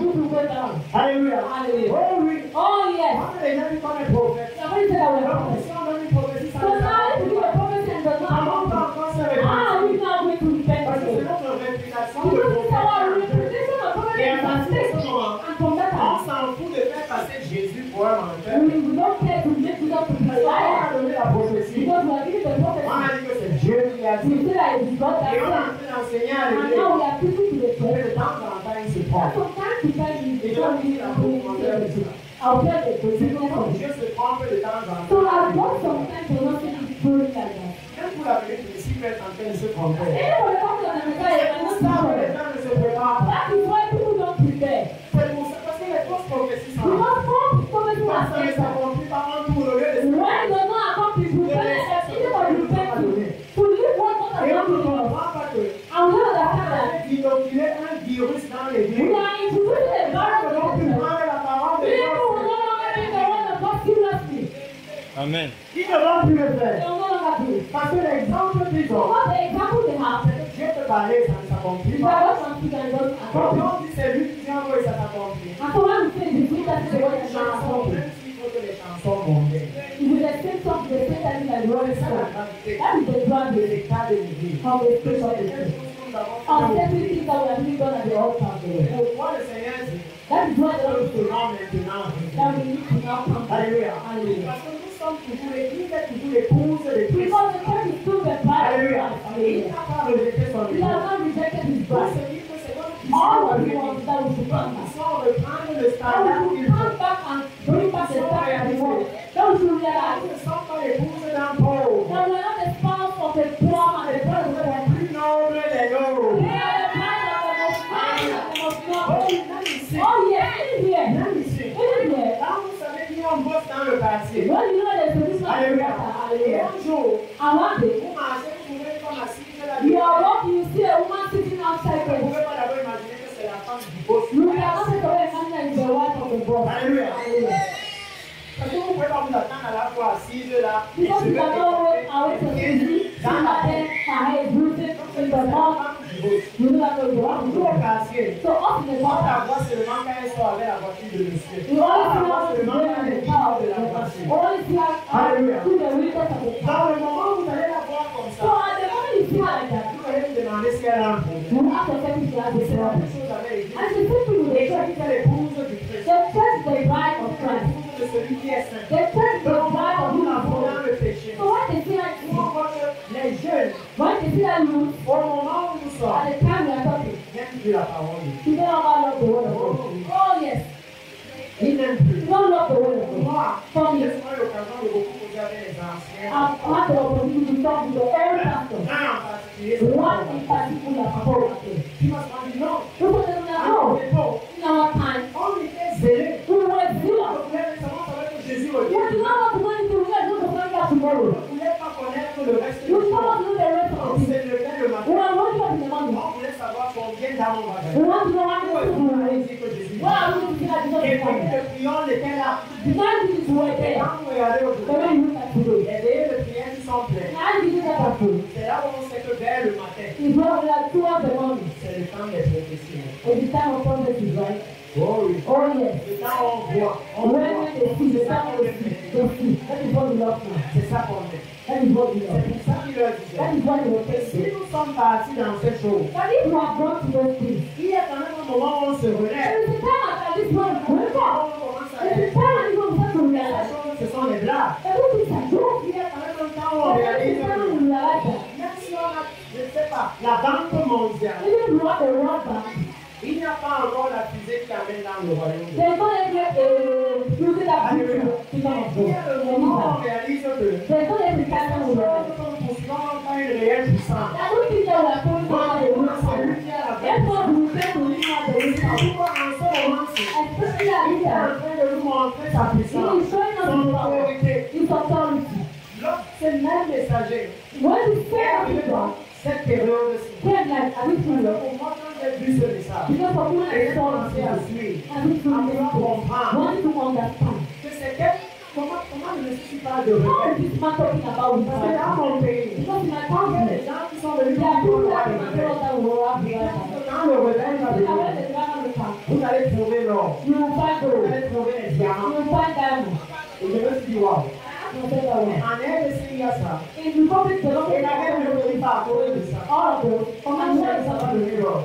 Alléluia. Alléluia. Oh oui. Oh yes. On a déjà vu comme un prophète. Somebody said I was a Donc, prophet. si on donne une prophétie, ça So nous now if you apporte. give a prophet and does not Avant happen, d'encore se how are we répandre. now going to repent Parce que c'est again? notre réputation de Because it's our prophète. reputation of prophet Et à is at partir de stake. ce moment, And from that on time, s'en fout de faire passer Jésus pour un menteur. we don't care to make Jesus to be a Parce qu'on liar. a donné la prophétie. Because we are giving the On prophecy. a dit que c'est Dieu qui a We dit. say that it is God that Et on a said. envie d'enseigner à And l'église. now we are preaching to the Mais church. de temps en temps, il se And trompe. from time to time, we Et don't donc, il a beaucoup demandé à Dieu. I'll tell the C'est business comment of Dieu se trompe de temps en So temps. our God sometimes will not take it through like that. Même pour la venue de Cyprès en train de se tromper. Even when it comes to the Messiah, C'est they pour are ça not que les prepared. gens ne se préparent pas. That is why people don't prepare. C'est pour ça parce que les fausses prophéties sont là. Because false prophets Quand are ça ne said. s'accomplit pas en tout, au lieu de se When it does not accomplish, we tell them, even for repenting, to live what God has Et on done ne to us. comprend pas que And we don't understand that d'inoculer un virus dans les we vies. are introducing a virus to Donc, the tu church. prends la parole de People will Dieu. no longer take the word of God seriously. Amen. Ils ne vont plus le They faire. will no longer do it. Parce que l'exemple qu'ils ont, Because the example they have, Dieu peut parler, ça ne s'accomplit the pas. God can speak and it doesn't Quand accomplish. on dit c'est lui qui vient envoyer, ça s'accomplit. And so when we say the thing that is the C'est word les is not chansons, accomplish, même s'il faut que les chansons vont bien. it will extend something the same time that the word is C'est la spoken. gravité That is the de gravity l'état de l'église. of the spirit of the C'est church. quelque chose que nous avons Of fait. certain things that we have really done at the altar. Pourquoi le Seigneur dit That is why the que Lord nous is devons maintenant that we need to now come to. Alléluia. Hallelujah. Parce que nous sommes toujours l'église, est toujours l'épouse de Christ. Because the church is still the bride of Alléluia. Christ. Il Hallelujah. n'a pas rejeté son He has épouse. not rejected his Pour bride. ce livre, c'est comme All Christ what he a wants dit. that we should come Nous back. sommes reprendre le That standard we qu'il should faut. come back and bring back the standard of the world. That we should realize Nous ne sommes pas l'épouse d'un pauvre. that we are not the spouse of the poor and the bride of the poor. Plus noble des nobles. We are the bride of the most high and the most Oh, noble. même ici. Oh yes, it is here. Même ici. It is here. Là, vous savez qui on bosse dans le quartier. When you know the solution of the Alléluia. matter, Et hallelujah. un jour, And one day, vous marchez, vous trouvez comme assise de la you vie. are walking, you see a woman sitting outside Vous ne there. pouvez pas d'abord imaginer que c'est la femme du boss. You cannot take away a man that is the wife of the boss. Alléluia. Hallelujah. Parce que vous ne pouvez pas vous attendre à la fois assise là. Et Because je you vais cannot wait away to see écouter her dans la head, her hair is rooted in the mouth. femme du boss. You know that the one. Nous au quartier, So up in the on mouth, la voit seulement quand elle sort avec la voiture de monsieur. you On only la see voit her seulement quand elle in est the car. de la voiture. Only see her Hallelujah. through the windows of the car. Dans le moment où vous allez la voir comme So ça, at the moment you see her like that, vous allez vous demander si elle a un problème. you ask yourself if she has a C'est la problem. même chose avec l'église. And the same thing with the L'église church. est l'épouse du Christ. The church is the bride of Christ. L'épouse de celui qui est saint. The church is the Donc, bride of nous who is l'avons holy. dans le péché. So when they see her, Nous, on voit que les jeunes, when they see that you, au moment où nous sommes, at the time we are talking, n'aiment plus la parole de Dieu. you don't love the word of God. Oh yes, Ils n'aiment plus. you don't love the word of God. Moi, For me, j'ai souvent l'occasion de beaucoup causer avec les anciens. I've had the opportunity to talk to the old pastor. Un en particulier, c'est One in particular, Papa. qui m'a dit non. People tell me, À no, notre époque, in our time, on était zélés. we were On zealous. voulait seulement savoir que Jésus We revient. do not want to go into the world to find out On tomorrow. ne voulait pas connaître le reste We du do not want temps. to know the rest of On it. s'est levé le We matin. are waking up in the morning. On voulait savoir combien d'âmes on va We gagner. want to know how Pourquoi many est-ce people qu'on we allait raise. dire que Jésus Why are vient? we looking at Jesus Et Christ? puis le priant était là. The night is were Et there. quand vous regardez The aujourd'hui, way you look at today. les veillées de prière qui sont pleines. Now you look at our food. C'est là où on sait que vers le matin, It's what we are towards the morning. c'est le temps des prophéties. And the time of prophecy, right? Oh oui. Oh yes. Le temps où on voit. On When voit. they see the time of the see. That is what we love now. C'est ça qu'on est. That is what we C'est love. pour ça qu'il leur disait. That is what we were Et si saying. nous sommes partis dans cette chose, But if you have gone to those things, il y a quand même un moment où on se there relève. is a time at this moment we wake up. On commence à There is a réaliser time when you start to que les realize choses, ce sont des blagues. everything is a joke. Il y a quand même un temps où on There is réalise a time que when you realize that. même si on a, je ne sais pas, la Banque mondiale, Even if you have the World Bank, il n'y a pas encore la fusée qui amène dans le royaume de Dieu. there's not every using that Alléluia. kingdom of Il y a le moment où God. on réalise que There's not every time when we realize. nous poursuivons pas une réelle puissance. I don't think that we are going to have a real C'est power. lui qui a la Therefore, we tend to live out the real power. Pourquoi en ce moment-ci, Especially at il this est en time. train de nous montrer sa He puissance, is showing us son his power, autorité. his authority. Lorsque ce même messager When he est said arrivé that dans cette période-ci, came like a bit too low. pour moi, quand j'ai vu ce message, Because for me, j'ai I saw commencé à it. suivre, I need to à vouloir comprendre want to understand. que c'était comment je ne suis pas de How rebelle. is this man talking about his Parce que dans power? mon pays, Because in my il y a country, des gens qui sont venus there are pour people voir that le can rebelle. tell that we will have Et the power. quand le rebelle va I venir, read the driver of the car. vous allez trouver l'or. You will find Vous gold. allez trouver les You diamants. will find diamond. Et je me suis dit, waouh. You say that way. En RDC, il y a ça. In the public, the Lord Et la même ne peut pas à cause de ça. all of those. Comment ça va devenir l'or?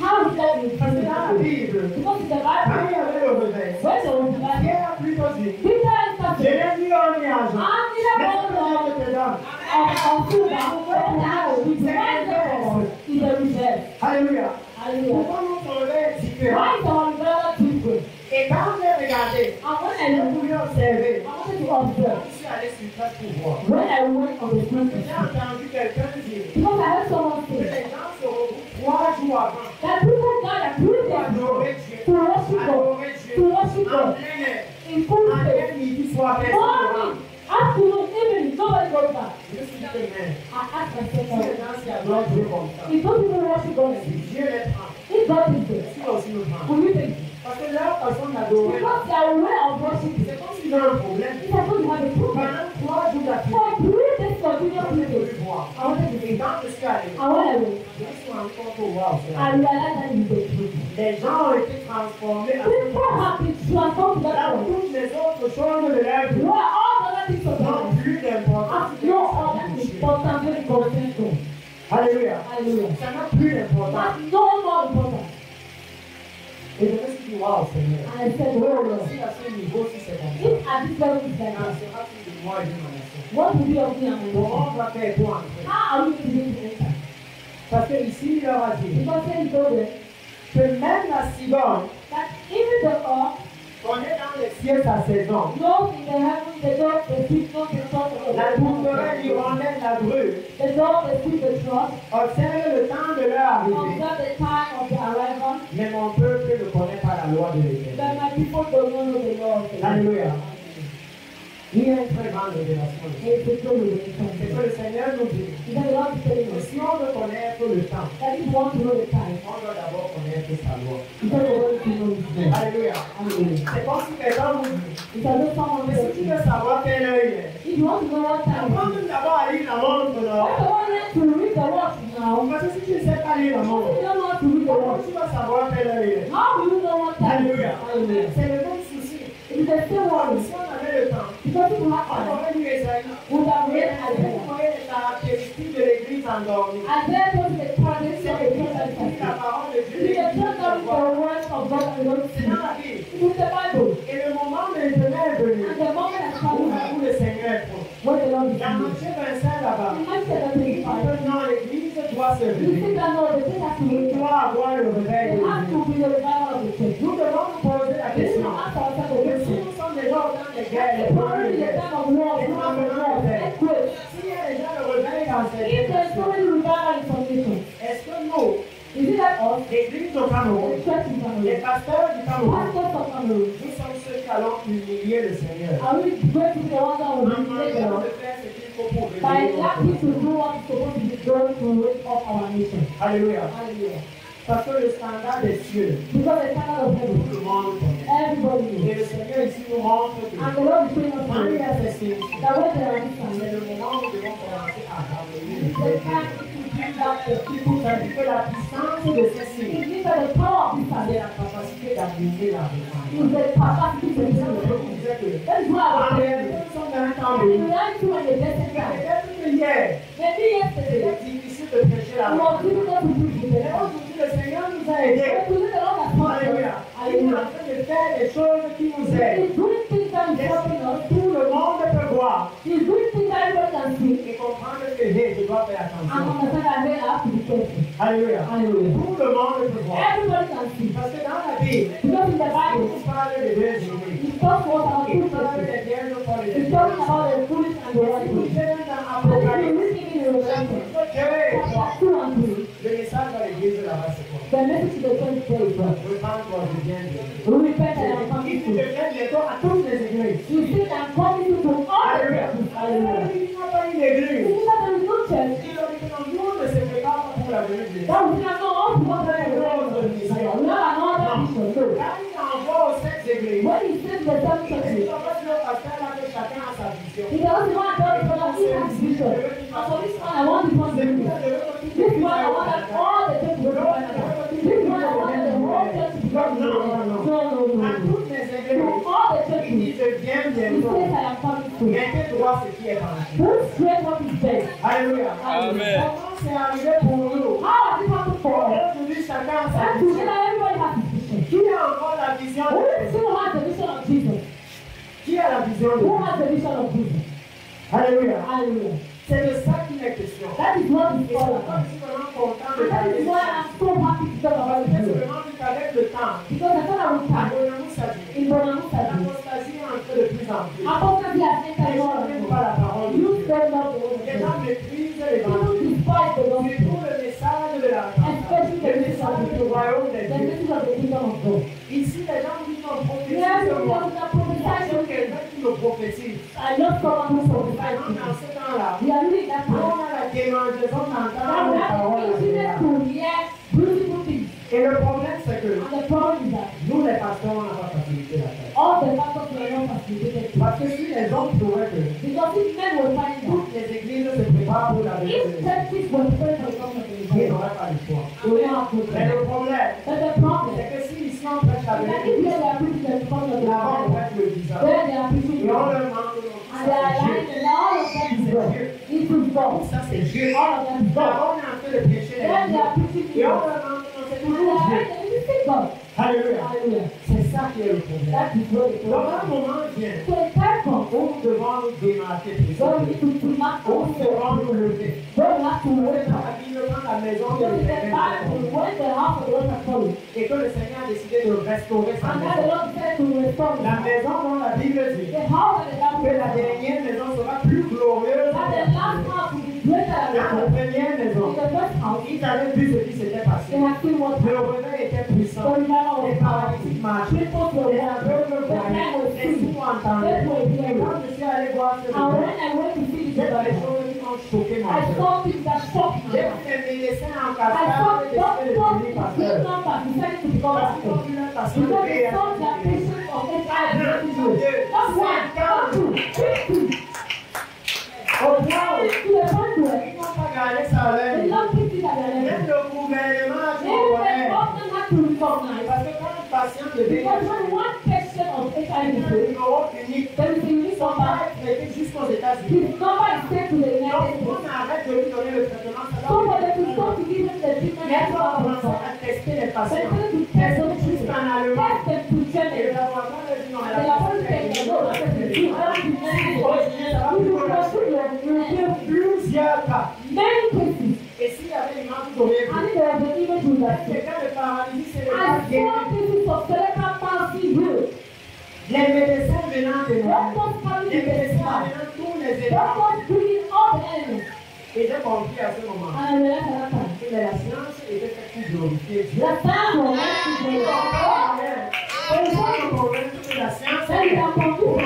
How is that you Parce que dans la Bible, because it's the quand Bible. il y avait le réveil, When there was the Bible, Pierre a plutôt dit, Peter is je starting. n'ai ni or ni argent. I'm in a Mais world ce que je te donne. of food and now we provide them is a reserve. Alléluia. Hallelujah. Pourquoi notre réveil est différent? Why is our umbrella different? Et quand j'ai regardé, And when I j'ai look, voulu observer. I wanted to observe. Je suis allé sur place pour voir. When I went on the street, J'ai entendu quelqu'un dire because I heard someone que say les gens se regroupent 3 jours avant that people gather 3 pour days adorer Dieu. to worship God, Adorer to Dieu. worship En God plein air. in full En faith. plein midi, soir, personne ne Morning, rentre. afternoon, evening, nobody goes back. Je me suis dit que même, I asked si les myself, gens s'y adorent Dieu comme ça, if those people worship God, si Dieu les prend, if God is there, si aussi nous prend. will you take it? Parce que leur façon d'adorer, Because their way of worshiping, c'est comme s'ils ont un problème. if I told you have a problem, Pendant 3 jours d'affilée, for 3 days continuous j'ai people, voulu voir. I wanted to Et see. quand je suis allé, And when I went, je me suis rendu compte que wow, c'est I la realized that it's the truth. Les gens ont été transformés à People have been transformed to là that où point. toutes les autres choses de leur vie Where all the other things of n'ont God plus d'importance. have no other importance when it concerns God. Alléluia. Hallelujah. Ça n'a plus d'importance. That's no more important. Et je me suis dit, waouh, Seigneur. And I said, oh Lord, Si à ce niveau, si c'est comme ça, if at this level is like quand that, sera-t-il de moi et de ma nation? what will be of me and my Comment Lord? on va faire pour entrer? How are we going to enter? Parce que ici, il leur a dit Because then he told them que même la cigogne that even the earth connaît dans les cieux sa saison. knows in the heaven the dog, the sheep, knows the song of La the tourterelle, l'hirondelle, la grue the dog, the sheep, the trust, observe le temps de leur arrivée. observe the time of the arrival, Mais mon peuple ne connaît pas la loi de l'Éternel. but my people don't know the law of the Lord. Alléluia. Il y a une très grande révélation. Et c'est tout le C'est temps. que le Seigneur nous dit He said, the Lord is telling que us si on veut connaître le temps, that if you want to know the time, on doit d'abord connaître sa loi. he said, the Lord to know his name. Alléluia. Hallelujah. C'est comme si quelqu'un vous dit, He said, no someone mais si tu says, veux savoir quelle heure il est, if you want to know what time it apprends is, même d'abord à lire la montre. why Non? the one needs to read the watch now? Parce que si tu ne sais pas lire la If montre, you don't know how to read the comment watch, tu vas savoir quelle heure il est? how will you know what time it is? Alléluia. Hallelujah. C'est le même souci. It is the same one. Si on avait le temps, Because if you have on time, aurait lu Esaïe. would have Et read vous Isaiah. voyez les caractéristiques de l'église endormie. Isaiah told the characteristics of the church C'est and la parole de Dieu. He is just not the words of God and the C'est dans Lord. la Bible. It is the Bible. Et le moment maintenant est venu And the moment has come où le Seigneur est proche. when the Lord is Dans with Matthieu 25 là-bas, you. Matthew chapter 25. maintenant l'église doit se You réveiller. see that no, the church has to Il wake up. doit avoir le réveil There de has Dieu. to be the revival of the church. Nous devons nous poser la We need question. to ask ourselves the Que si question. nous sommes déjà dans les guerres, les If we're problèmes in de the guerre, time of war, les tremblements de terre, earthquakes, s'il y a déjà le réveil dans cette if there's so nation, many revival in some nations, est-ce que nous, is it that us, l'église au the Cameroun, church in les Cameroon, pasteurs du Cameroun, pastors of Cameroon, nous sommes ceux qui allons humilier le Seigneur are we going to be the ones that will en be the manquant Lord de faire ce qu'il faut pour by réveiller notre lacking to nation. do what is supposed to be done to wake up our nation? Alléluia. Hallelujah. Parce que le standard des cieux, Because the standard of heaven, tout le monde connaît. everybody Et knows. le Seigneur ici nous montre que And the Lord is showing us quand il y now a ces signes, that when there are these c'est signs, le moment où nous devons commencer à ramener the les time is to bring back the people. C'est-à-dire que la puissance de ces signes, It means that the power of this c'est sign la capacité d'amener la réponse. is the capacity to C'est ça receive que the je disais que That is why I was en saying, réalité, nous sommes dans un temps and de in reality, when the blessing comes, peut-être que hier, maybe yesterday, c'était difficile de prêcher la it was parole. difficult to preach the Mais message. aujourd'hui, le Seigneur nous a But aidés. today the Lord has taught us. Alléluia. Il est en Hallelujah. train de faire des choses qui nous aident. He's doing things that is helping us. Tout le monde peut voir He's doing things that everybody can see. et comprendre que hey, je dois faire And attention. understand that they have to be careful. Alléluia. Hallelujah. Tout le monde peut voir. Everybody can see. Parce que dans la Bible, Because in the Bible, il parle des deux ennemis. he talks about Il two parle persons. des biens pour les He's talking about the foolish and the wise. Si vous êtes dans But if you Apocalypse, read it in Revelation, chapitre 2 et 3, chapter 2 and 3, le message à l'église là-bas, c'est quoi? the message to the church says, Repends-toi, je viens de repent and I'm coming Il to faut you. que je bientôt à toutes les églises. You see, I'm coming to you to all the Alléluia. churches. Hallelujah. Il n'y a pas une You église. see that there is no church. Il a dit que nous ne se préparons pour la venue de Jésus. That we have no all people that are going. We have another mission. So, Quand il envoie aux 7 églises, when he says the seven il churches, ne va pas dire au pasteur là que chacun a sa vision. he doesn't want to tell the brother he has vision. And for this one, I want this one to be this one, I want that all the churches to be together. This one, I want that the whole church to be together. viens He bientôt. says, I am coming soon. Mettez droit ce qui est penché. Put straight what is best. Alléluia. Amen. Comment c'est arrivé pour nous? How has it happened for us? Aujourd'hui, chacun a sa And vision. together, everybody has his vision. Qui a encore la vision Who de Jésus? still has the vision of Jesus? Qui a la vision de Who Jésus? has the vision of Jesus? Alléluia. Hallelujah. C'est de ça qu'il est question. That is what Et is c'est all pourquoi about. je suis vraiment content de And that parler is de why ça. I'm so happy to talk about J'ai it here. vraiment vu qu'avec le temps, Because I thought I would come abonnons-nous sa vie. in Bonamusa. L'apostasie est entrée de plus en plus. Apostasy has Les entered gens more n'aiment and pas more. la parole de You Dieu. don't love the word of Les God. gens méprisent People l'évangile. despise the C'est gospel, pour le message de la especially the le message of message the du royaume des the dieux. message of the kingdom of God. Ici, les gens qui sont prophétisés Yes, de moi. because of the Il y a prophesied quelqu'un qui me prophétise. I love someone who prophesies Vraiment, to dans me. ce temps-là, We are living that on time. a la démangeaison Now d'entendre we les have paroles. to easiness to hear beautiful things. Et le problème, c'est que And the problem is that nous, les pasteurs, on n'a pas facilité la tâche. all the pastors were not facilitated. Parce que si les hommes trouvaient que Because if men were finding out, toutes les églises se préparent pour la if vérité, churches were praying for the gospel of the ils Lord, n'auraient pas le choix. we would not have to Mais pray. le problème, But the problem c'est is que si ici on prêche la that if vérité, they are preaching the gospel of the là-bas on Lord, prêche le visage. then they are preaching Et the on gospel. leur demande de And they are lying and all of that is wrong. It is wrong. ça c'est Dieu. All of that is wrong. Là-bas on est en train de prêcher les Then they vies. are preaching Et the on gospel. leur demande de c'est And they toujours are Dieu. lying and it is God. Alléluia. Hallelujah. C'est ça qui est le problème. That is what it Donc un is. moment vient So a time comes où nous devons nous démarquer de when we ça. need to mark Où nous ourselves. devons nous lever. When we have to Où wake est up. habillement la maison de So it's a time l'Éternel. when the house of the Lord has fallen. Et que le Seigneur a décidé de restaurer sa And that the maison. Lord said to restore La the maison dont la Bible dit house. The house of the Lord que la dernière maison sera plus glorieuse that the last house will be greater than que la the first. première maison. In the first house, Ils avaient vu ce qui s'était passé. they have seen what Le happened. réveil était The puissant. revival Les was powerful. paralytiques marchaient. People were Les walking. aveugles The blind voyaient. were Les seeing. sourds entendaient. Deaf were Et hearing. quand je suis allé voir ce And when réveil, I went to see j'ai this vu des revival, choses qui m'ont choqué mon I cœur. saw things that shocked me. J'ai vu des médecins en I cascade saw décider de doctors devenir with pasteur. numbers deciding to become Parce qu'ils ont pastors. vu leur Because pasteur they saw their patients of HIV. That's why God to Au point où the point where ils n'ont pas gardé ça à the l'œil. young people that are Même living, le gouvernement a dit even qu'on the connaît. government had to recognize. Parce que quand un patient devient Because when one patient of un HIV numéro unique, there is a unique ils sont number, pas traités jusqu'aux États-Unis. his number is sent to the Donc, United States. on arrête de lui donner le traitement. Ça So va for them to lui stop to give him the treatment Mais that's on not commence possible. à tester les They patients. started to Elles test sont them juste en allemand. test them to Et le Germany. laboratoire leur dit non, And mais the la laboratory said, no, I said, you don't do anything. You will pursue your plusieurs cas. many cases. Et s'il y avait une marque d'oreille, And if there was an image with that, les cas de paralysie I cérébrale saw guéris. cases of cerebral palsy healed. Les médecins venant de moi, Doctors coming les to the médecins side. venant tous les éléments. Doctors bringing all the elements. Et j'ai compris à ce moment And I realized at that time, que la science était faite pour glorifier Dieu. the time was meant to be On peut convaincre que la science then you can conclude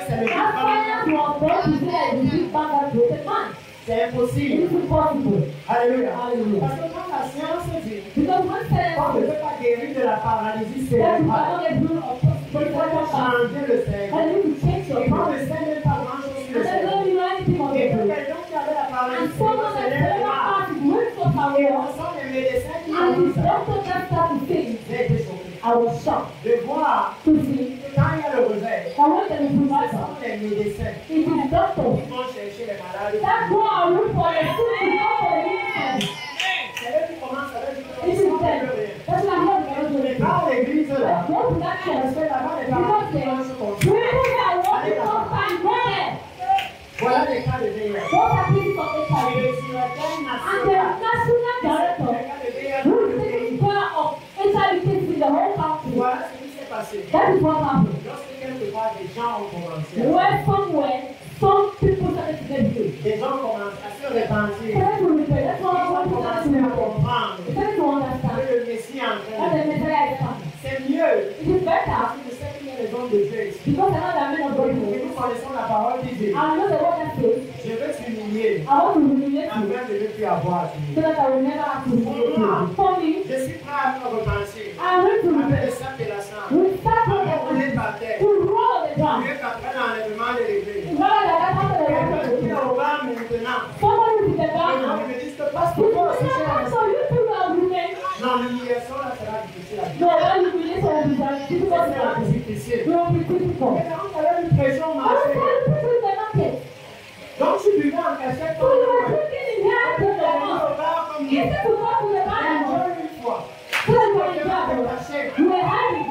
c'est le that science was meant to say that the big bang that created man. c'est It impossible. is impossible. Alléluia. Hallelujah. Parce que quand la science dit Because one qu'on ne science peut pas guérir de la paralysie that you cérébrale, cannot get rid of il faut changer le cerveau. and you need to change your Et quand mind. le cerveau n'est pas grand-chose sur And le then cerveau, don't you know anything of et it. que quelqu'un qui avait la And paralysie someone cérébrale se that lève cerebral pas, palsy wakes up and et walks, ce sont les médecins qui and ont his ça. doctor just start to think, J'ai été choqué. I was shocked De voir to see que quand il y a le réveil, that when there is ce revival, sont les médecins it is doctors qui vont chercher les malades. that go and look for the sick, not for the innocent. C'est eux qui commencent à leur dire que It is ils sont them. heureux. That's why I heard the Mais Lord pas l'église là. go to that church. Parce que là-bas, les Because parents they commencent comme ça. people that want to come and go there. Voilà les cas de VIH. Those are cases of Et HIV. le directeur And the national, national les director cas de VIH who dans is le taking pays. care of HIV cases in the whole country. Voilà ce qui s'est passé. That is what happened. Lorsque quelque part des gens ont commencé, Where somewhere, some people started to get healed. des gens commencent à se repentir. Started to repent. That's Ils what I ont want to commencé à comprendre They started to que understand le Messie est en train that de the Messiah is coming. c'est mieux. It is better Parce que je sais qu'il y a des hommes de Dieu ici. because I know that men of God Et know. nous connaissons la parole de Dieu. I know the word that says, Je veux t'humilier I want to humiliate you afin de ne plus avoir à so t'humilier. that I will never have to humiliate you. For me, Je suis prêt à me repentir. I am ready to Avec le repent. sang de la sang. We start on Avec the les par terre. to roll on the ground. Mieux qu'après l'enlèvement de l'église. Rather than that after the Quelqu'un qui est resurrection. au bas maintenant. Somebody will be the Les gens ground. me disent que parce que You toi aussi, cannot so you two will remain. non, l'humiliation là sera difficile à vivre. No, when you release on the difficult Ça sera one. difficile. It will be difficult. Mais quand on va lui prêchons au I was marché. trying to preach in the market. Donc tu buvais en cachette So comme you were nous. drinking in here to the mouth. Comme nous. Instead to go to the bar, Enjoy une fois. so that you were in trouble. You were hiding.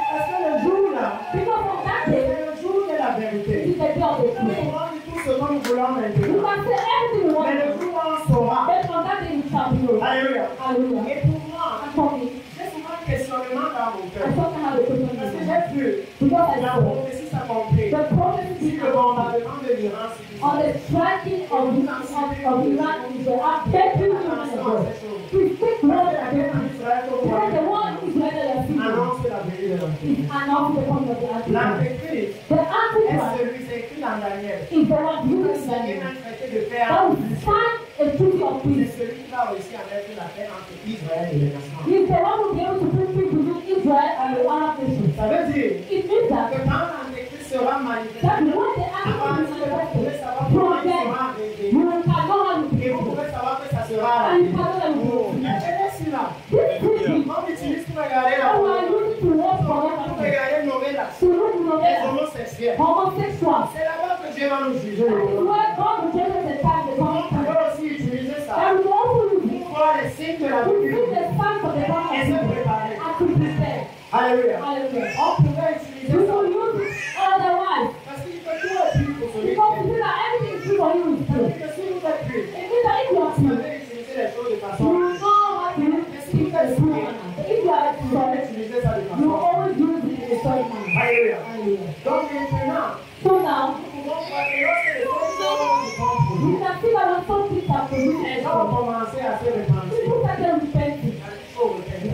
Parce que le jour là, Because from that c'est day, le jour de la it vérité. is the day of the On truth. dit tout ce que nous voulons You maintenant. can say everything you want. Mais le jour où on saura. But from that day, you shall be known. Alléluia. Hallelujah. Et pour moi, And for me, j'ai souvent un questionnement dans mon I cœur. sometimes have a question Parce que in my j'ai mind. vu Because I la saw prophétie s'accomplir. the prophecy Si le bombardement de l'Iran suffisait. on the striking of Iran and Israel. I beg you, man of God, please take word against it. Because the one who is ready to see Annonce la venue de l'Antéchrist. is announced the coming of the Antichrist. L'Antéchrist The est Antichrist celui, c'est écrit dans Daniel. is the one who Qui is a ready. un traité de paix That en will plus. sign a treaty of C'est peace. celui qui va réussir à mettre la paix entre Israël et les nations. He is the one who will be able to bring peace between Israel and the Arab nations. Ça veut dire It means that que quand l'Antéchrist sera manifesté, when the vous Antichrist is pouvez manifested, savoir from comment il then sera révélé. you will cannot have it. Et vous pouvez savoir que ça sera And révélé. you cannot have it. Elle est ici là. This treaty, On utilise pour regarder la how are you to work for pour us? regarder nos relations. To look Les November, homosexuels. homosexual. C'est là-bas que Dieu va nous juger. That is where God will judge us the time the On coming time. peut aussi utiliser ça And we also use it pour voir les signes de la to see Bible the signs of the et coming se time préparer. and to prepare. Alléluia. Hallelujah. On pouvait We utiliser ça will use it otherwise. parce qu'il peut tout être pur pour celui Because qui we see that everything is true for you is true. est. Si vous êtes pur, It means that if you are vous true, savez utiliser les choses de you façon. will know how to use it in a true manner. But if you are Vous allez true, utiliser ça de you façon. will always use it in a certain manner. Alléluia. Hallelujah. Donc maintenant, So now, nous pouvons voir que lorsque les choses sont we can see that when some things are produced, les gens ont commencé à se repentir. people started repenting. Il faut repentir.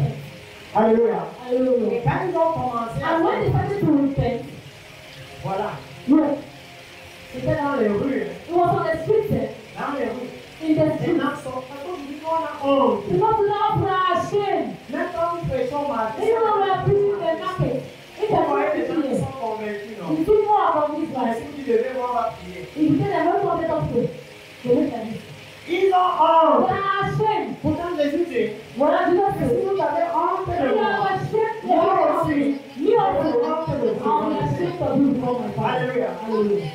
Alléluia. Et Hallelujah. quand ils ont commencé à And when they se started to repent, voilà, look, c'était dans les rues, it was on the streets, dans les rues. in the Les streets. gens sont, parce qu'aujourd'hui, on a honte. Because now we are ashamed. Même quand nous prêchons mardi, Even when we are preaching in the market, in the vous voyez les gens qui market, sont convaincus, non? you see more about this Mais life. si vous devez voir, on va prier. If you say that one of us pray, they look at this. Ils ont We honte. are ashamed. Pourtant, Jésus dit, What are you que si doing? vous avez honte We de moi, are ashamed. moi aussi, Me also. I'll be ashamed of you before my Father. Alléluia. Hallelujah.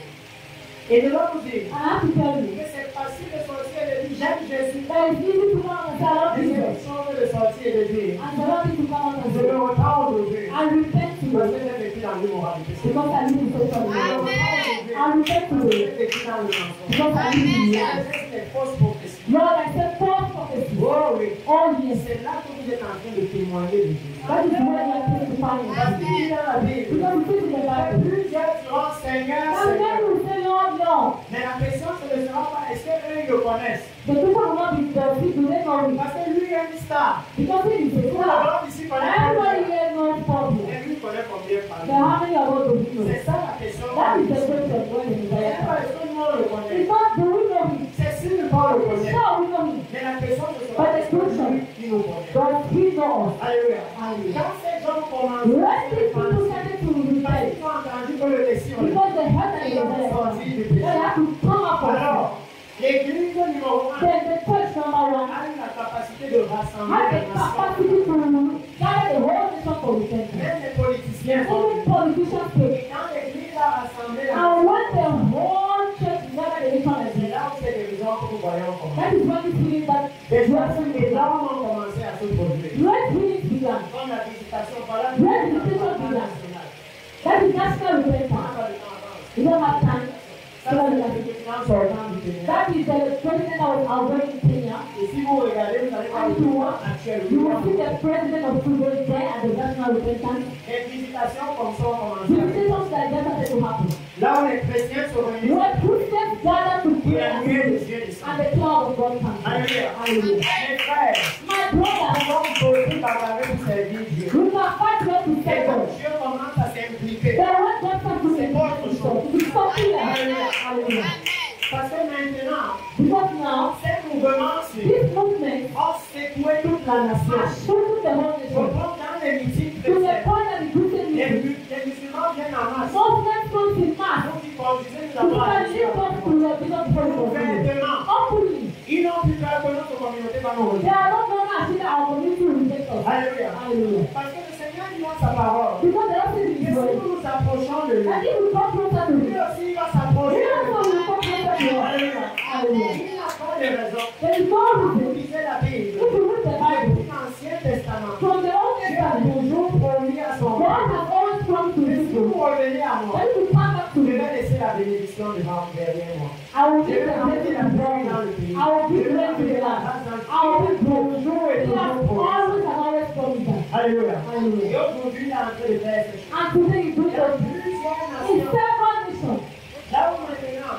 Et je dois vous dire I have to tell you, que c'est facile de sortir et de dire j'aime Jésus. that it's easy to come and say, I love Et c'est Jesus. une chose de sortir et de dire And the Lord to come and je say, me repens aujourd'hui. I repent to Parce you. que j'ai vécu dans l'immoralité. Because I live in social Je me media. repens aujourd'hui. I repent to Parce que you. j'ai vécu dans le mensonge. Because I live in J'ai lies. fait des fausses prophéties. Lord, I said false prophecy. Oh oui. Oh yes. C'est là que vous êtes en train de témoigner de Jésus. That is where you are testifying. Parce qu'il dit dans la Bible, Because we see in the Bible. plusieurs diront Seigneur, And then Seigneur. we say, Lord, Lord. Mais la question ce ne sera pas est-ce qu'eux ils le connaissent. The people will not be the people, they know me. Parce que lui est une star. Because he is a Tout le star. monde ici connaît Everybody combien. here knows problem. Et lui connaît combien par But how many of us do we know? C'est ça la question. That is the question when the C'est Messiah pas comes. est-ce que nous on le connaît. It's not do we know him? C'est si nous on le connaît. Sure, we know him. Mais la question ce sera But the est-ce que question, lui qui nous connaît. does he know us? Alléluia. Hallelujah. Quand ces gens commencent When à these se people penser, started to parce repent, qu'ils ont entendu que le Messie on le because they heard that the Messiah was coming, they had to come up with it. Alors, l'église numéro 1 Then the church number one a eu la capacité de rassembler had les the nations. capacity to gather the whole nation for repentance. Même les politiciens sont Even politicians came. et quand l'église a rassemblé la And when the whole church gathered the nation c'est again, là où c'est des raisons que nous voyons comment. that is when we see that Des personnes, les hommes ont commencé à se produire. great healings began. Comme la visitation par la Great visitation began. That is national repentance. We don't have time. Ça, c'est le président sortant du Kenya. That is the president that was outgoing in Kenya. Et si vous regardez, vous allez voir le pouvoir actuel. You will see the president of Sudan there at the national repentance. Les visitations comme ça ont commencé. Visitations like that started to happen. Là où les chrétiens se réunissent, When Christians gather to il y pray a and mieux pray, des yeux descendent. and the cloud of God comes. Alléluia. Hallelujah. Mes frères, My brother, comme vous bagarrer pour servir Dieu. we can fight well to Et serve quand God. Dieu commence à s'impliquer, But when God comes to make it is something else. Hallelujah. parce que maintenant, Because now, ces mouvements-ci this movement ont secoué toute la nation. has shaken the whole Au nation fond, dans les meetings to the chrétiens, point that the Christian les meeting, musulmans viennent en masse. Muslims come in mass Donc, ils conduisaient to nous avoir à live up to the vision before the Lord. Ouvertement. Openly, Ils n'ont plus peur que notre communauté va nous they rejoindre. are not going to see that our community will reject us. Alléluia. Hallelujah. Parce que le Seigneur dit dans sa parole Because the Lord says in que His si word, nous nous s'approchant de lui, And if we come closer to lui him, aussi va we s'approcher de also lui. will come closer to him. Alléluia. Hallelujah. Il n'a pas de raison. There is no Vous reason. lisez la Bible. If you read the Bible, Depuis l'Ancien Testament, from the Old Dieu a Testament, toujours promis à son God peuple. has always promised to Mais his si vous people. revenez à moi, When you come back to je me, vais laisser la bénédiction devant derrière moi. I will Je give vais the emmener la blessing pluie to dans God. le pays. I will Je give vais blessing to emmener the la land. grâce dans le I will pays. give glory. Toujours et He has toujours. always and always promised that. Alléluia. Hallelujah. Et aujourd'hui, il est en train de faire ces choses. And today he Il brings y a us plusieurs in nations. several nations. Là où maintenant,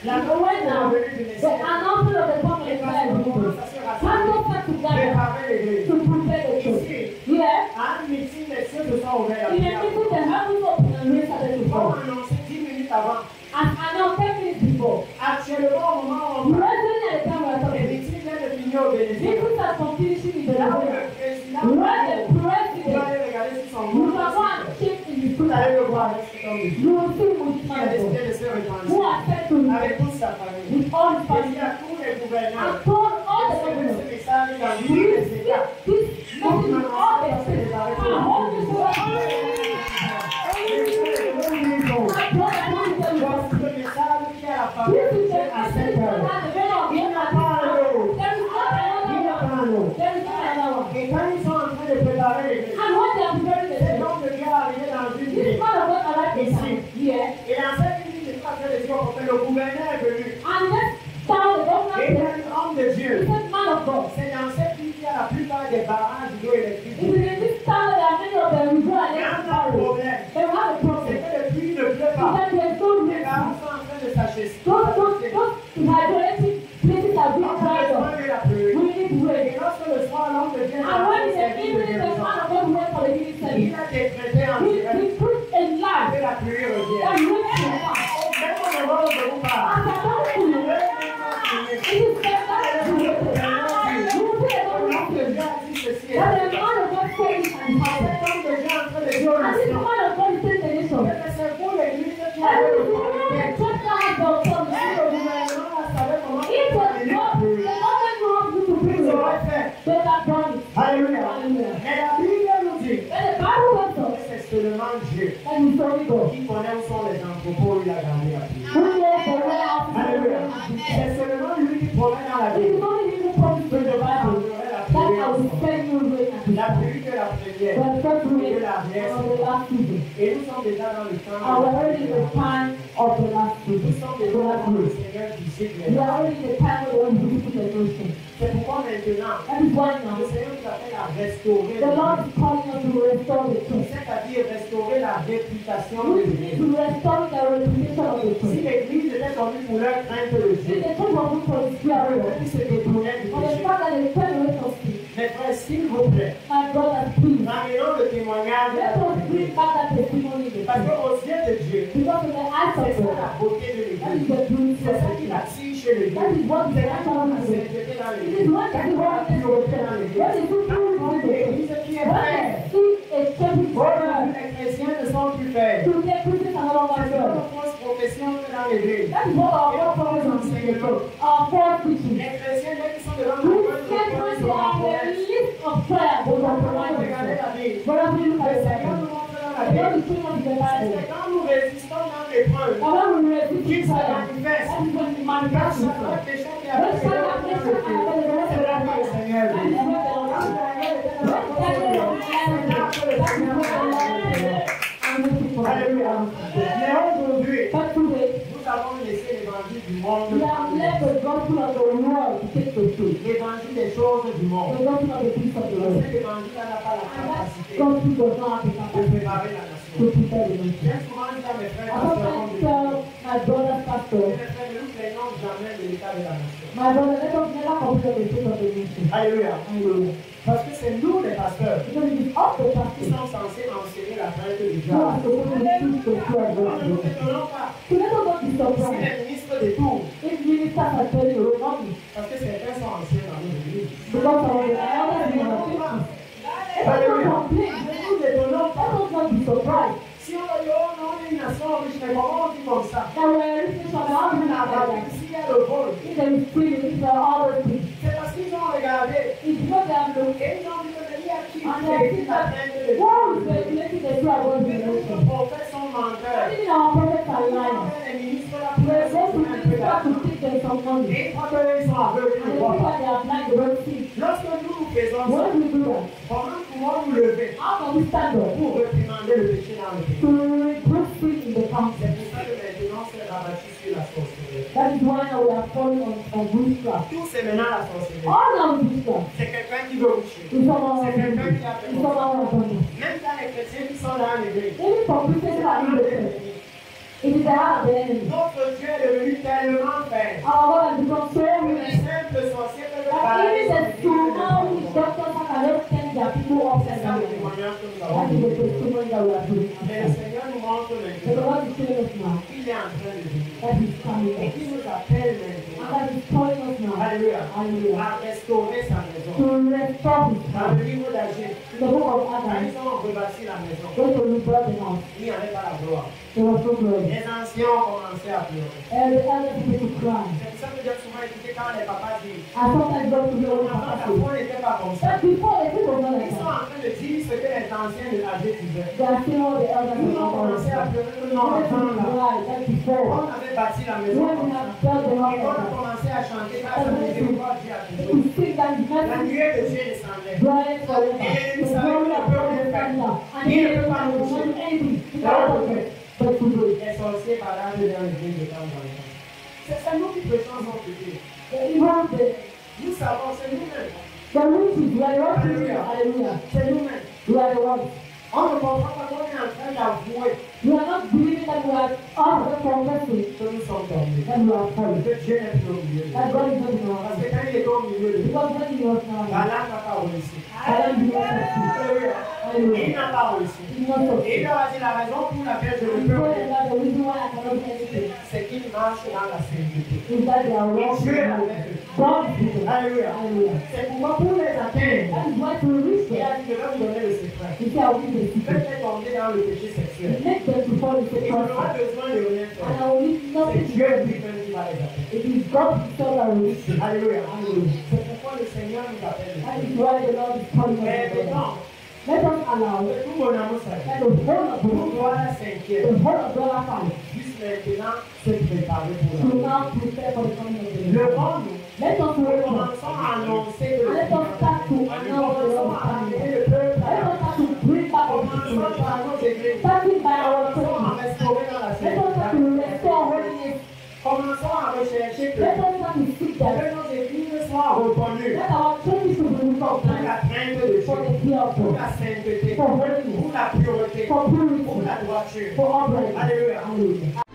la Right now, venue du the Messie, announcement of the coming les of pasteurs God commencent à se has rassembler, not come together préparer l'église. to prepare the church. Ici, Here, à un meeting, les cieux se sont ouverts. in a meeting, the heavens open and raised at the Comme door. annoncé 10 minutes avant. As announced 10 minutes before. Actuellement, au moment où on parle, Presently at the time we are les talking, meetings viennent de finir au Bénédicte. meetings are finishing in the Là où Lord. le président, When the vous president, allez regarder sur son you compte. can go and check in the Vous allez school, le voir avec cet homme de Dieu. you will see with Qui a décidé people de se who repentir are sent to him avec toute sa famille. with all his Et family il y a tous les gouverneurs. and told all the C'est ce governors. message dans We tous les receive États. this message in all the states. And all the my brother, I want to tell you Voici something. le message qui est à la famille This is the à message 7 that heures. has the veil of Il God n'y a at pas this un time. autre. There is not Il n'y a another pas one. un autre. There is not another one. Et quand ils sont en train de préparer l'église, And what they are preparing the cet church, homme de Dieu est arrivé dans une this ville. man of God arrived in town here, Et dans cette ville, il est en train de dire au prophète, le gouverneur est venu. and this town, the governor Et il y a said, un homme de Dieu. he said, man of God. C'est dans cette ville qu'il y a la plupart des barrages hydroélectriques. It is in this town that there are many of the withdrawal Il y a electric un barriers. problème. They will have a C'est problem. que le puits ne pleut He pas. said, there is no Les rain. barrages sont en train de s'acheter. Those hydroelectric places are being dried up. de la pluie. We need rain. Et lorsque le soir, l'homme de Dieu And when it's the evening, the man of God went for the healing il service. a décrété en direct He put a que lie la pluie that revienne. makes you laugh. Même au moment où je vous parle, As I told you, it is better to wait. You will see the Lord l'homme de laughing. Dieu a dit ceci. That the man of God said it and happened. Cet homme de Dieu est en train de dire aux And this nations, man of God is saying to the nation, que c'est vous l'église qui that avez is le the one autorité. that church that has the authority. Si le gouvernement savait comment If the contrôler la God, pluie, the government wants you to bring ils the auraient right, fait. they have done it. Alléluia. Hallelujah. Mais la Bible nous dit Then the Bible tells que us c'est seulement Dieu that is only God. qui connaît où sont les entrepôts où il a gardé la pluie. Who knows the way out of the Alléluia. way? C'est seulement lui qui promet dans la It is Bible only Him who promised in the Bible that I will send you rain at the la time. pluie de la première. The first rain De la of dernière. the last season. Et nous sommes déjà dans le temps. And we're already in the time of the last Nous season. sommes The déjà last dans le rain. Seigneur du cycle. We are already in the time where we're beautiful generation. C'est pourquoi maintenant, That is why now le Seigneur nous appelle à restaurer the Lord l'Église. is calling us to restore the church. C'est-à-dire restaurer la réputation de We need l'Église. to restore the reputation of the Si church. l'Église était connue pour leur crainte de If Dieu, the church was not for its fear of God, ils se détournaient du for the péché. fact that they turn away from sin, Mes frères, s'il vous plaît, my brothers, please, ramenons le témoignage de let la us Bible. bring back that testimony in the Parce church. qu'aux yeux de Dieu, Because in the eyes of c'est ça God, la beauté de that is l'Église. the beauty C'est of ça the qui church. l'attire chez That l'Église. is what C'est the quand natural on a is. sainteté dans It l'Église. is what Quand the on a world is pureté dans l'Église. What is the true Quand in the church? l'Église qui est When faite. I see a shepherd Aujourd'hui, les chrétiens ne sont plus faits. to get Christians and all of C'est us. ce qu'on fausse profession que dans l'Église. That is what our four prophets in the church, our four teachings. Les chrétiens, dès qu'ils sont devant We le point de get ils when sont they en are colère. the list of prayer, they will provide Regardez themselves. la Bible. But if you look Le at the Seigneur nous Bible, montre dans la the Lord Bible. is showing us in the C'est Bible. quand nous résistons dans l'épreuve, But when we resist qu'il in se prayer, manifeste. that is when we Quand manifest chaque himself. péché qui When a fait Satan has placed us under the rest of c'est là the que le fire, Seigneur that dit. is where the Lord is. When Satan is under the fire, that is where the Lord is. I'm looking for Alléluia. Mais aujourd'hui, But today, nous avons laissé l'évangile du monde. we have left the gospel of the world to take the truth. L'évangile des choses du The monde. gospel of the peace of the world. Cet évangile n'a pas la And that capacité gospel does not have the de capacity préparer la to nation. prepare the nation. Bien souvent, je dis à mes frères, I pasteurs, sometimes comme des tell my brothers, pastors, mes frères, ne nous plaignons jamais de l'état de la nation. my brother, let us never compare the state of the nation. Alléluia. Hallelujah. Parce que c'est nous les pasteurs Because it is us the qui pastors sont censés enseigner la crainte de Dieu. who are supposed to teach the prayer Nous ne of nous God. étonnons pas So let us not be si surprised les ministres détournent, if ministers are telling you not me. parce que certains sont anciens dans nos églises. Because of the elders in our churches. Let us not complain. Ne nous étonnons Let pas. us not be surprised Si on dit, oh non, on est une nation riche, mais comment on dit comme ça? that we are a rich nation and how do we have like that? S'il y a le vol, If there is stealing, if there are other things, c'est parce qu'ils ont regardé it's because they have looked et ils ont vu que il y a qui and they have fait seen la that crainte de Dieu. what is regulating the prayer of God in the Les nation. prophètes sont Even our prophets are lying. Les ministres là, We're going to pour minister to think there is some money. et quand ils sont aveugles, And ils ne they voient think pas. that they are blind, they don't see. Lorsque nous faisons ça, When we do that, comment pouvons-nous lever how can we stand up pour réprimander le péché dans le pays? to reprove sin in the country? C'est pour ça que maintenant c'est rabattu sur la sorcellerie. That is why now we are falling on witchcraft. Tout c'est maintenant la sorcellerie. All now is witchcraft. C'est quelqu'un qui veut vous tuer. It's someone C'est quelqu'un qui a fait it's comme ça. someone who Même dans les chrétiens qui sont dans l'église. even for Christians who are in the church, it is the heart of the enemy. Notre Dieu est devenu tellement faible. Our God has become so Les rich simples sorciers peuvent that parler even the small witch doctors cannot send their people upside C'est ça le down. témoignage que nous That avons. is the testimony that we are doing. Mais le Seigneur nous montre But the maintenant Lord is telling us now qu'il est en train de venir. that He's coming Et back. qu'il nous appelle And maintenant. that He's calling us now. Alléluia. Hallelujah. À restaurer sa maison. To restore His Dans house. le livre d'Agir, In the book of quand Adam, ils ont rebâti la maison, when they rebuilt the house, il n'y avait pas la gloire. there was no glory. Les anciens ont commencé à pleurer. And the elders began to cry. C'est pour ça que j'ai souvent écouté quand les papas disent And sometimes God to be non, only avant, la capacity. foi n'était pas comme ça. But before the people were not like Ils sont that. en train de dire ce que les anciens de l'âge disaient. They are still all the elders Nous of avons commencé à God. pleurer que They non, went to enfants là. cry like before. On avait bâti la maison When we comme ça. have built the Et house on like a that, commencé à chanter grâce à Dieu, gloire à Dieu à to toujours. sing that His La mercy nuée de Dieu descendait. dwelleth forever. The glory of God is forever. And He is not going to do anything without us, but to do it. Les sorciers baladent dans l'église de temps en temps. C'est nous qui prêchons son péché. The evil, Nous savons, c'est nous-mêmes. the witches, we are the ones who hallelujah. C'est nous-mêmes. We are the ones. On ne comprend pas qu'on est en train d'avouer We are not believing that we are all the confessing que nous sommes tombés. that we are fallen. Que Dieu n'est plus au milieu de That nous. God is not in our Parce life. que quand il est au milieu de nous, Because when He was now, Balaam n'a pas réussi. I am the one. Alléluia. Il n'a pas réussi. He did not Et il succeed. leur a dit la raison pour laquelle je And ne peux God rien, is not the reason why I cannot do anything. c'est qu'il marche dans la sainteté. Is that they are walking Dieu est with avec eux. God is with us. Alléluia. Hallelujah. C'est pourquoi pour les atteindre, That is why to reach il them, a dit, je vais vous donner le secret. He said, I will give the secret. Faites-les tomber dans le péché sexuel. Make them to fall into Il n'aura trust. besoin de rien And faire. I will leave C'est nothing to Dieu them. lui-même qui va les atteindre. It is God Himself that will reach them. Alléluia. Hallelujah. C'est pourquoi le Seigneur nous appelle. That is why the Lord is calling Mais us. maintenant, Let us allow que tout mon amour that s'arrête. the whole of Pour the toi, la cinquième, whole of God family juste maintenant, se préparer pour to la now prepare for the coming of the Lord. Levons-nous. Let us wait on. Commençons à annoncer And let us start to announce the Commençons Lord's à coming. amener le peuple à Let la us start to bring back our Commençons people. par nos églises. Starting by our Commençons à churches. restaurer dans la Let us start sainteté. to restore holiness. Commençons à rechercher que Let us start to seek that. nos églises soient reconnues Let our churches to be pour recognized la crainte de for Dieu, the fear of pour God, la sainteté, for pour holiness, la pureté, for pour purity, la droiture. for uprightness. Alléluia. Hallelujah.